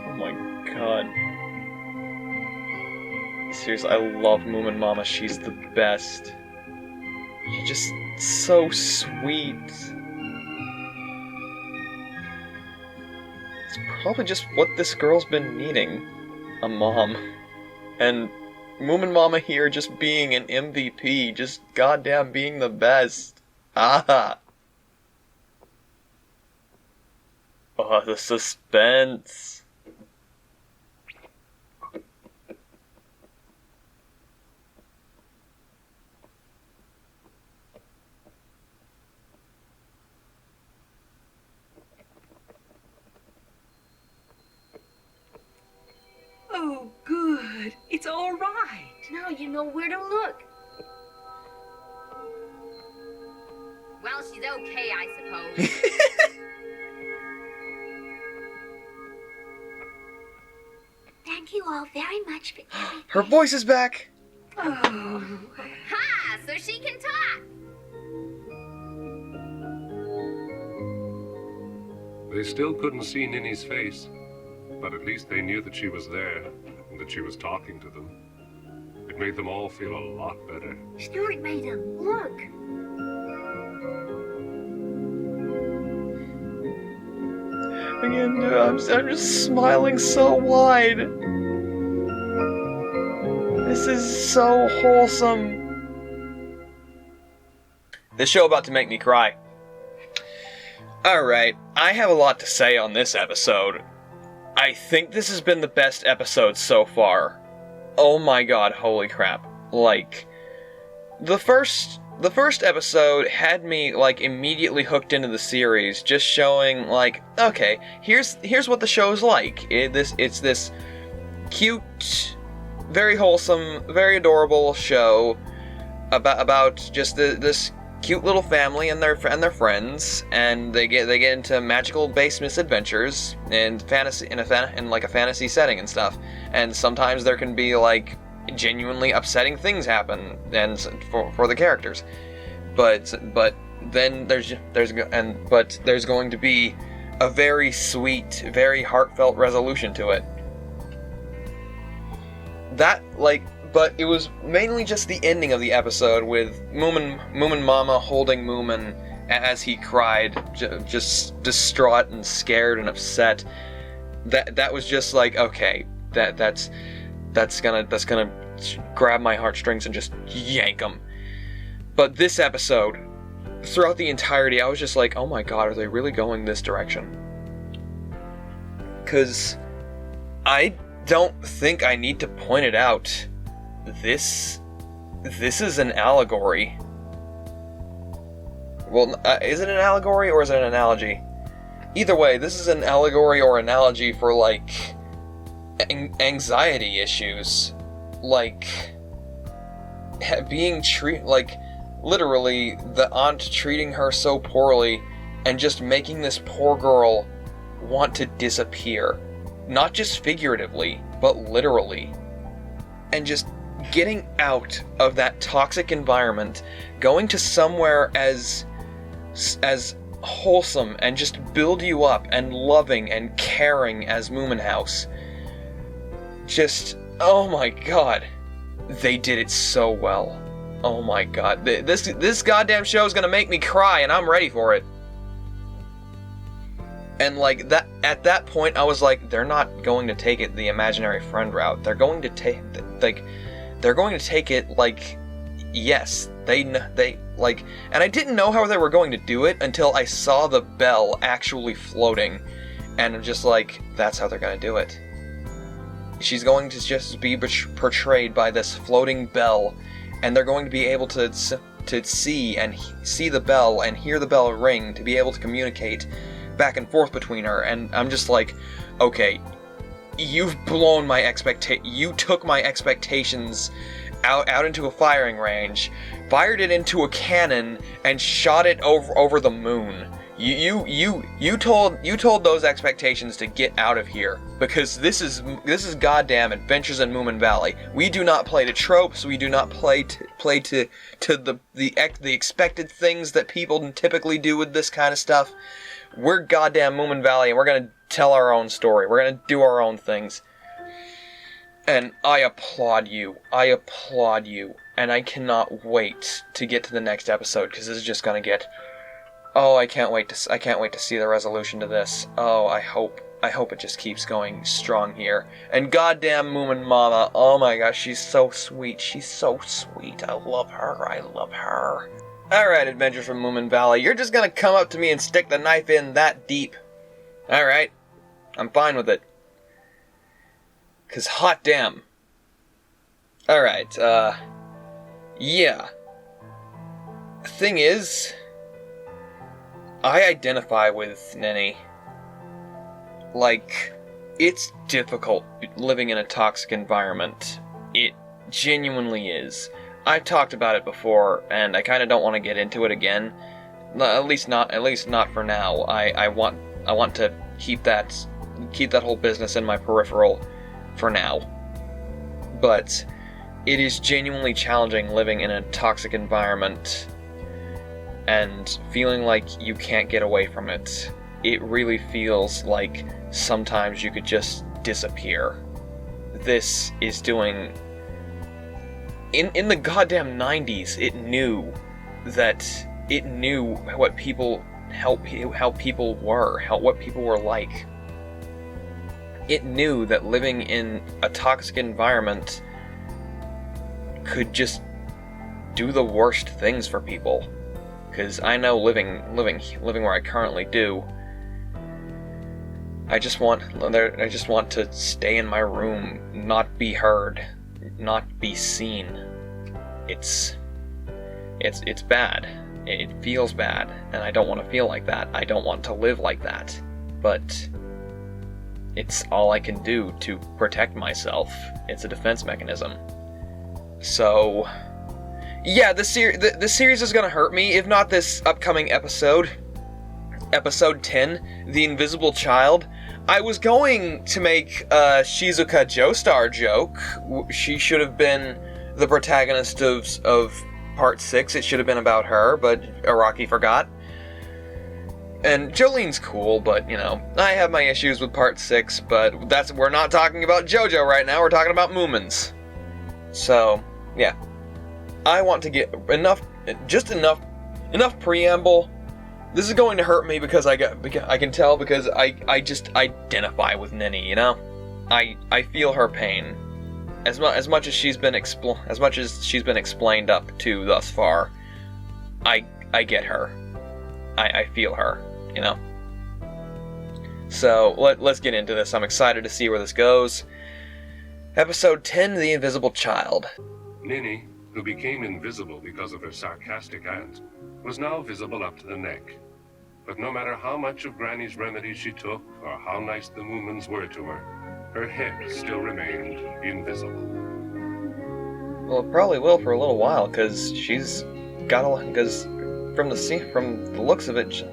Oh my god. Seriously, I love Moomin Mama. She's the best. She's just so sweet. It's probably just what this girl's been needing. A mom. And Moomin Mama here just being an MVP. Just goddamn being the best. Ah! Oh, the suspense. Oh, good. It's all right. Now you know where to look. Well, she's okay, I suppose. Thank you all very much for everything. Her voice is back! Oh. Ha! So she can talk! They still couldn't see Ninny's face, but at least they knew that she was there and that she was talking to them. It made them all feel a lot better. Snorkmaiden, look. Again, I'm just smiling so wide. This is so wholesome. This show about to make me cry. Alright, I have a lot to say on this episode. I think this has been the best episode so far. Oh my god, holy crap. Like, the first episode had me, like, immediately hooked into the series, just showing, like, okay, here's what the show's like. It's this cute, very wholesome, very adorable show about just this cute little family and their friends, and they get into magical-based misadventures and fantasy in a fantasy setting and stuff. And sometimes there can be, like, genuinely upsetting things happen and for the characters, but then there's going to be a very sweet, very heartfelt resolution to it. But it was mainly just the ending of the episode with Moomin Mama holding Moomin as he cried, just distraught and scared and upset. That was just like, okay, that's gonna grab my heartstrings and just yank them. But this episode, throughout the entirety, I was just like, oh my god, are they really going this direction? Because I don't think I need to point it out. This is an allegory. Well, is it an allegory or is it an analogy? Either way, this is an allegory or analogy for, like, anxiety issues. Like, being like, literally, the aunt treating her so poorly and just making this poor girl want to disappear. Not just figuratively, but literally. And just getting out of that toxic environment, going to somewhere as wholesome and just build you up and loving and caring as Moomin House. Just, oh my god, they did it so well. Oh my god, this goddamn show is gonna make me cry, and I'm ready for it. And like that, at that point, I was like, they're not going to take it the imaginary friend route. They're going to take it like, yes, they like, and I didn't know how they were going to do it until I saw the bell actually floating, and I'm just like, that's how they're going to do it. She's going to just be portrayed by this floating bell, and they're going to be able to see the bell and hear the bell ring to be able to communicate back and forth between her. And I'm just like, okay, you've blown my you took my expectations out into a firing range, fired it into a cannon, and shot it over the moon. You told those expectations to get out of here, because this is goddamn Adventures in Moominvalley. We do not play to tropes. We do not play play to the expected things that people typically do with this kind of stuff. We're goddamn Moominvalley, and we're gonna tell our own story. We're gonna do our own things. And I applaud you. And I cannot wait to get to the next episode, because this is just gonna get... Oh, I can't wait to see the resolution to this. Oh, I hope it just keeps going strong here. And goddamn Moomin Mama, oh my gosh, she's so sweet. She's so sweet. I love her. Alright, Adventures from Moominvalley, you're just gonna come up to me and stick the knife in that deep. Alright, I'm fine with it. 'Cause hot damn. Alright, yeah. Thing is, I identify with Ninny. Like, it's difficult living in a toxic environment. It genuinely is. I've talked about it before, and I kind of don't want to get into it again. At least not for now. I want to keep that whole business in my peripheral for now. But it is genuinely challenging living in a toxic environment and feeling like you can't get away from it. It really feels like sometimes you could just disappear. This is doing... In the goddamn 90s, it knew what people... how people were, what people were like. It knew that living in a toxic environment could just do the worst things for people. Because I know living where I currently do, I just want to stay in my room, not be heard, not be seen. It's bad. It feels bad, and I don't want to feel like that. I don't want to live like that. But it's all I can do to protect myself. It's a defense mechanism. So, yeah, the series is gonna hurt me, if not this upcoming episode. Episode 10, The Invisible Child. I was going to make a Shizuka Joestar joke. She should have been the protagonist of Part 6. It should have been about her, but Araki forgot. And Jolene's cool, but, you know, I have my issues with Part 6, but we're not talking about JoJo right now, we're talking about Moomins. So, yeah. I want to get enough preamble. This is going to hurt me because I can tell, because I just identify with Ninny, you know? I feel her pain. As much as she's been explained up to thus far, I get her. I feel her, you know? So, let's get into this. I'm excited to see where this goes. Episode 10, The Invisible Child. Ninny, who became invisible because of her sarcastic aunt, was now visible up to the neck. But no matter how much of Granny's remedies she took, or how nice the Moomins were to her head still remained invisible. Well, it probably will for a little while, because she's got because from the looks of it,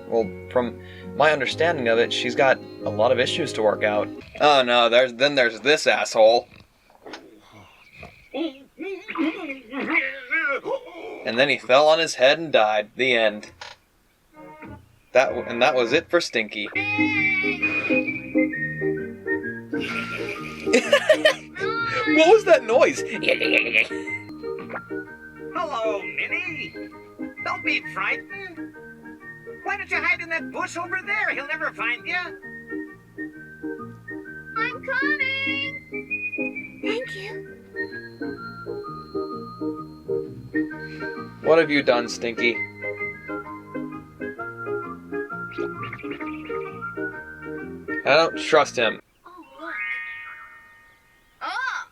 from my understanding of it, she's got a lot of issues to work out. Oh no, there's this asshole. And then he fell on his head and died. The end. That was it for Stinky. What was that noise? Hello, Ninny. Don't be frightened. Why don't you hide in that bush over there? He'll never find you. I'm coming! Thank you. What have you done, Stinky? I don't trust him. Oh, look. Oh!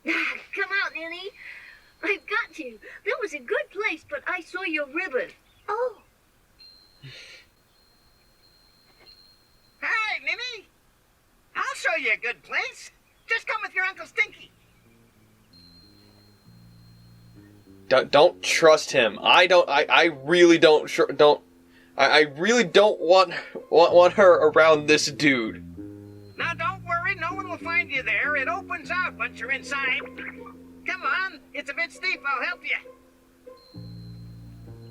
Come out, Ninny. I've got to. That was a good place, but I saw your ribbon. Oh. Hi, Ninny. I'll show you a good place. Just come with your Uncle Stinky. Don't trust him. I really don't want her around this dude. Now, don't worry. No one will find find you there. It opens out once you're inside. Come on, it's a bit steep. I'll help you.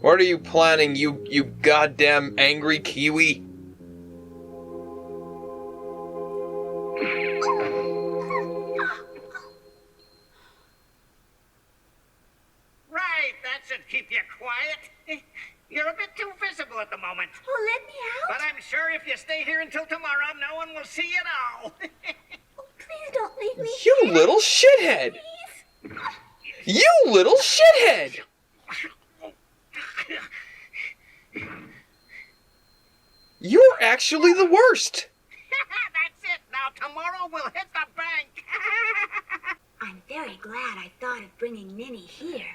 What are you planning, you goddamn angry Kiwi? Right, that should keep you quiet. You're a bit too visible at the moment. Oh, let me out. But I'm sure if you stay here until tomorrow, no one will see you at all. Oh, please don't leave me. You little shithead! You little shithead! You're actually the worst! That's it. Now tomorrow we'll hit the bank. I'm very glad I thought of bringing Ninny here.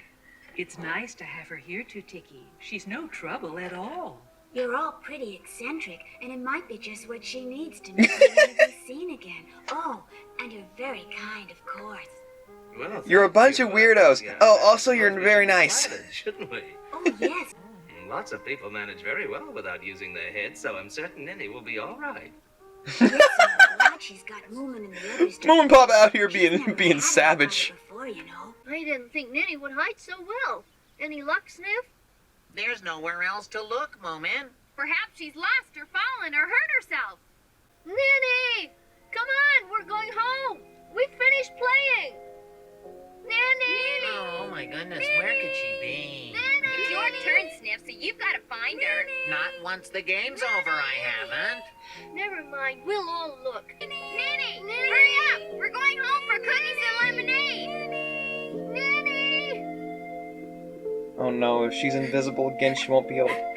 It's nice to have her here, Tiki. She's no trouble at all. You're all pretty eccentric, and it might be just what she needs to make her want to be seen again. Oh, and you're very kind, of course. Well, You're a bunch of weirdos. Oh, also you're very nice. Shouldn't we? Oh, yes. Lots of people manage very well without using their heads, so I'm certain Ninny will be all right. Yes, I'm glad she's got Moomin and the others. Moomin Pop out here being savage. Before, you know. I didn't think Ninny would hide so well. Any luck, Sniff? There's nowhere else to look, Moomin. Perhaps she's lost or fallen or hurt herself. Ninny! Come on, we're going home. We finished playing. Ninny! Oh my goodness, where could she be? It's your turn, Sniff, so you've got to find her. Not once the game's over, I haven't. Never mind, we'll all look. Ninny, hurry up! We're going home for cookies and lemonade. Ninny! Oh no, if she's invisible again, she won't be able to...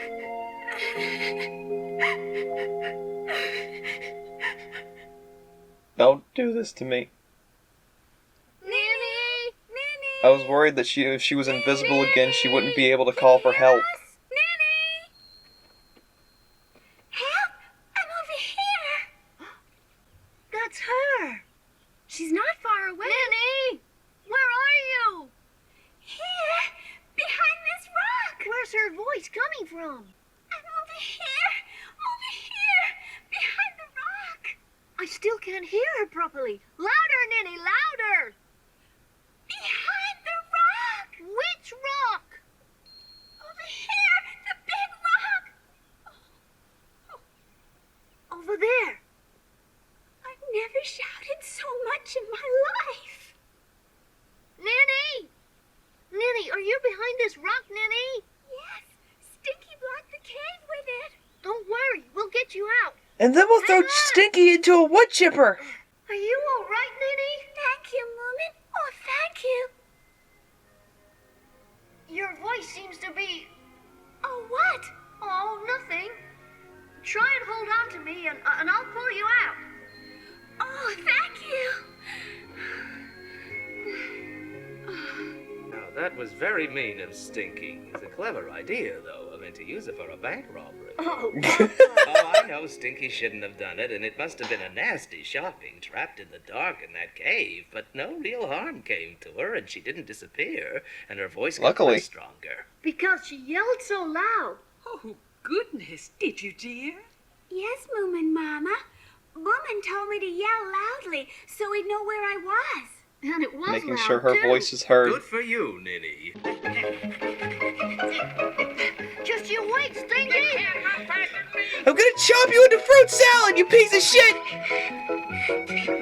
Don't do this to me. Ninny! I was worried that if she was invisible again, she wouldn't be able to call for help. Help! I'm over here. That's her! She's not far away. Ninny! Where are you? Here, behind this rock. Where's her voice coming from? I'm over here, behind the rock. I still can't hear her properly. Louder, Ninny, louder! Behind the rock. Which rock? Over here, the big rock. Over there. I've never shouted so much in my life. Ninny! Ninny, are you behind this rock, Ninny? Yes, Stinky blocked the cave with it. Don't worry, we'll get you out. And then we'll throw Stinky into a wood chipper. Are you all right, Ninny? Thank you, Moomin. Oh, thank you. Your voice seems to be... Oh, what? Oh, nothing. Try and hold on to me, and I'll pull you out. Oh, thank you. Now, that was very mean of Stinky. It's a clever idea, though. I meant to use it for a bank robbery. Oh, Oh, I know Stinky shouldn't have done it, and it must have been a nasty shot being trapped in the dark in that cave, but no real harm came to her, and she didn't disappear, and her voice got Luckily. much stronger. because she yelled so loud. Oh, goodness, did you, dear? Yes, Moomin Mama. Moomin told me to yell loudly so he'd know where I was. And it was Making loud, sure her too. voice is heard. Good for you, Ninny. Just you wait, Stinky! I'm gonna chop you into fruit salad, you piece of shit!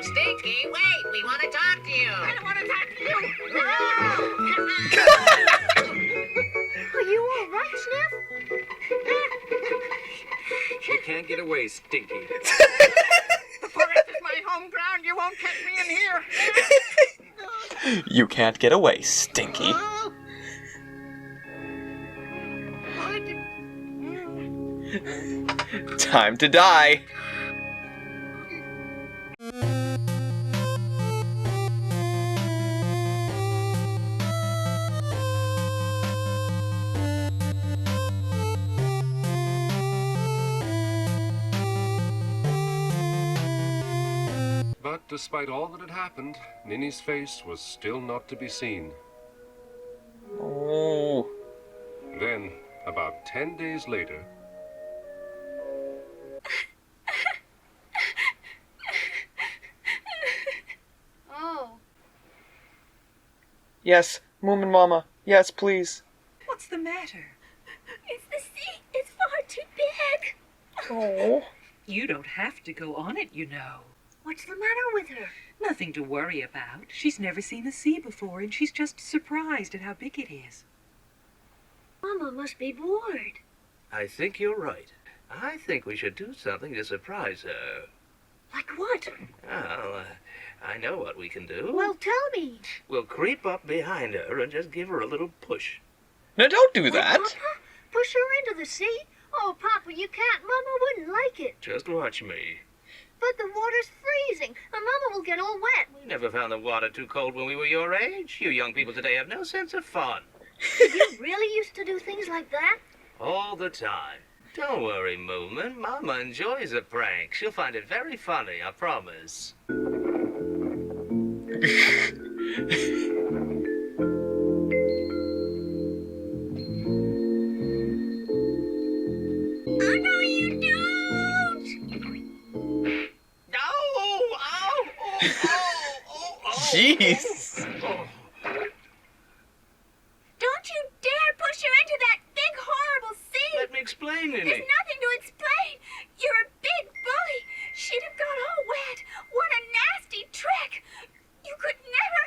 Stinky, wait, we want to talk to you. I don't want to talk to you. Are you all right, Sniff? You can't get away, Stinky. The forest is my home ground. You won't catch me in here. You can't get away, Stinky. Time to die. But despite all that had happened, Ninny's face was still not to be seen. Oh. Then, about 10 days later, Yes, Moomin Mama. Yes, please. What's the matter? It's the sea. It's far too big. Oh. You don't have to go on it, you know. What's the matter with her? Nothing to worry about. She's never seen the sea before, and she's just surprised at how big it is. Mama must be bored. I think you're right. I think we should do something to surprise her. Like what? Well, I know what we can do. Well, tell me. We'll creep up behind her and just give her a little push. No, don't do What, that. Papa? Push her into the sea? Oh, Papa, you can't. Mama wouldn't like it. Just watch me. But the water's freezing, and Mama will get all wet. We never found the water too cold when we were your age. You young people today have no sense of fun. You really used to do things like that? All the time. Don't worry, Moomin. Mama enjoys a prank. She'll find it very funny, I promise. Oh, no, you don't! No! Ow! Oh! Jeez. Don't you dare push her into that big, horrible sea! Let me explain, There's Ninny. nothing to explain. You're a big bully. She'd have got all wet. What a nasty trick. You could never...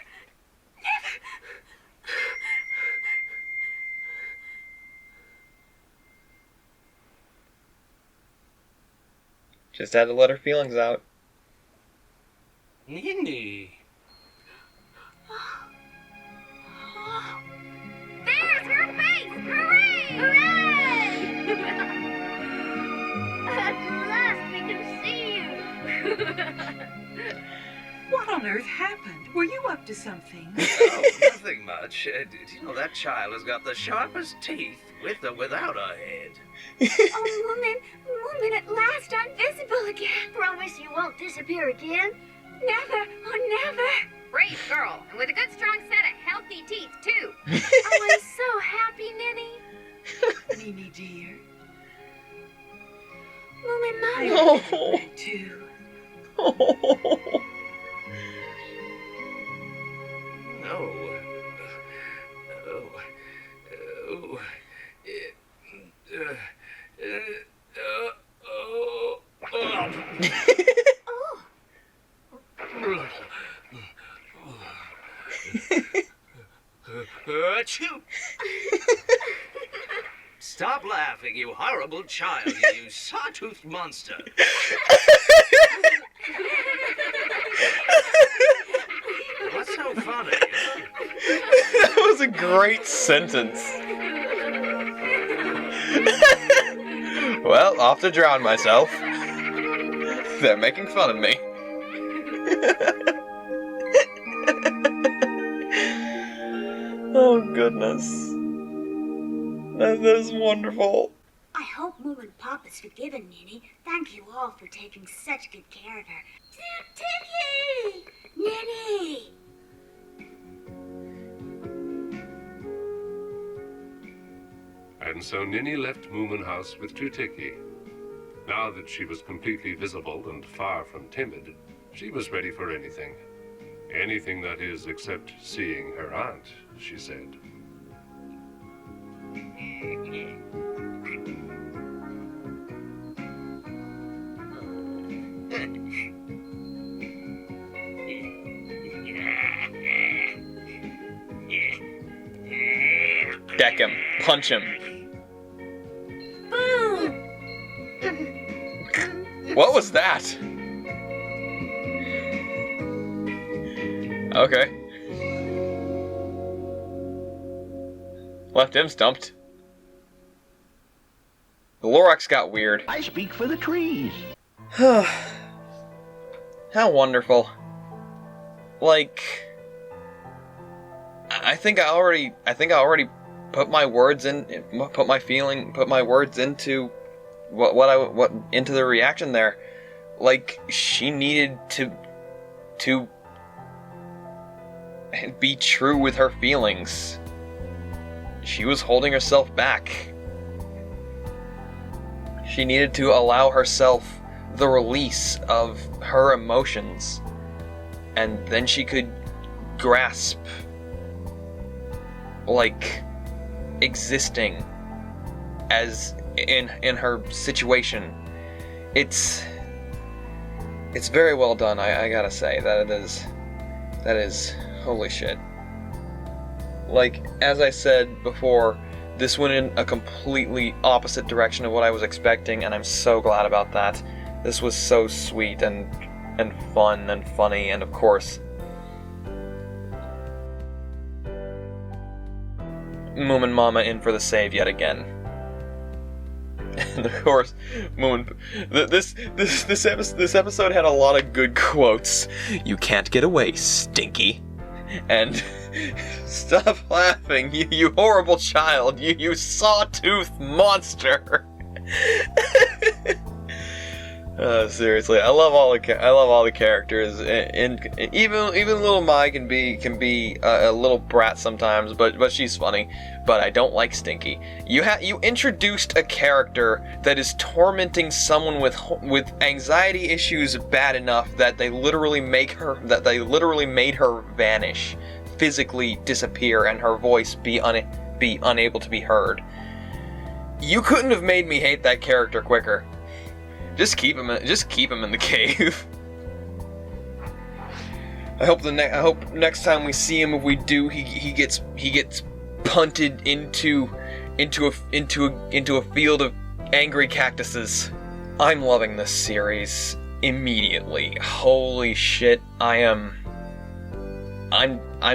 Just had to let her feelings out. Ninny. There's her face! Hooray! Hooray! At last we can see you. What on earth happened? Were you up to something? Oh, nothing much. You know, that child has got the sharpest teeth, with or without a head. Oh, Moomin, at last I'm visible again. Promise you won't disappear again. Never, oh, never. Brave girl, and with a good strong set of healthy teeth, too. Oh, I'm so happy, Ninny. Ninny dear. Moomin, I Mama. hope you're glad too. No. Achoo! Stop laughing, you horrible child, you sawtoothed monster. What's so funny? That was a great sentence. Well, off to drown myself. They're making fun of me. Oh, goodness. That is wonderful. I hope Moomin Papa's forgiven Ninny. Thank you all for taking such good care of her. Stinky! Ninny! And so Ninny left Moomin House with Tutiki. Now that she was completely visible and far from timid, she was ready for anything. Anything, that is, except seeing her aunt, she said. Deck him. Punch him. Boom! What was that? Okay. Left him stumped. The Lorax got weird. I speak for the trees. How wonderful. Like, I think I already put my words in, put my words into what into the reaction there. Like, she needed to be true with her feelings. She was holding herself back. She needed to allow herself the release of her emotions, and then she could grasp like, existing as in her situation. It's very well done, I gotta say. That is holy shit. Like, as I said before, this went in a completely opposite direction of what I was expecting, and I'm so glad about that. This was so sweet and fun and funny, and of course, Moomin Mama in for the save yet again. And of course, Moomin. This episode had a lot of good quotes. "You can't get away, Stinky," and "Stop laughing, you horrible child, you sawtooth monster." Seriously, I love all the characters. Even little Mai can be a little brat sometimes, but she's funny. But I don't like Stinky. You introduced a character that is tormenting someone with anxiety issues bad enough that they literally made her vanish, physically disappear, and her voice be unable to be heard. You couldn't have made me hate that character quicker. Just keep him in the cave. I hope next time we see him, if we do, he gets punted into a field of angry cactuses. I'm loving this series immediately. Holy shit, I'm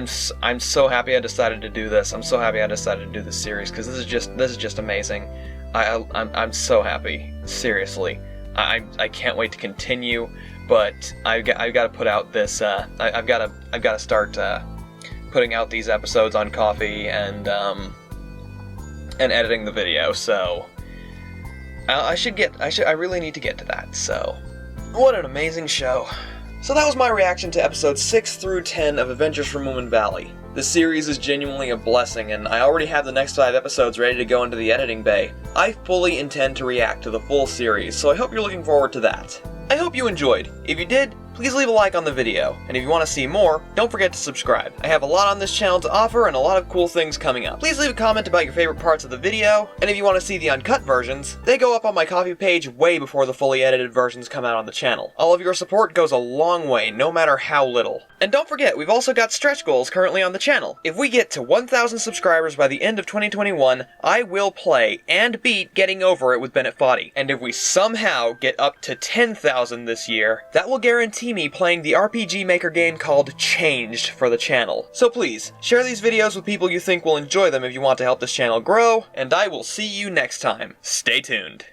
so happy I decided to do this. I'm so happy I decided to do this series, because this is just amazing. I'm so happy. Seriously. I can't wait to continue, but I've got to put out this. I've got to start putting out these episodes on Coffee and editing the video. So I really need to get to that. So what an amazing show! So that was my reaction to episodes 6 through 10 of Adventures from Moominvalley. This series is genuinely a blessing, and I already have the next 5 episodes ready to go into the editing bay. I fully intend to react to the full series, so I hope you're looking forward to that. I hope you enjoyed. If you did, please leave a like on the video, and if you want to see more, don't forget to subscribe. I have a lot on this channel to offer and a lot of cool things coming up. Please leave a comment about your favorite parts of the video, and if you want to see the uncut versions, they go up on my Coffee page way before the fully edited versions come out on the channel. All of your support goes a long way, no matter how little. And don't forget, we've also got stretch goals currently on the channel. If we get to 1,000 subscribers by the end of 2021, I will play and beat Getting Over It with Bennett Foddy. And if we somehow get up to 10,000 this year, that will guarantee me playing the RPG Maker game called Changed for the channel. So please, share these videos with people you think will enjoy them if you want to help this channel grow, and I will see you next time. Stay tuned.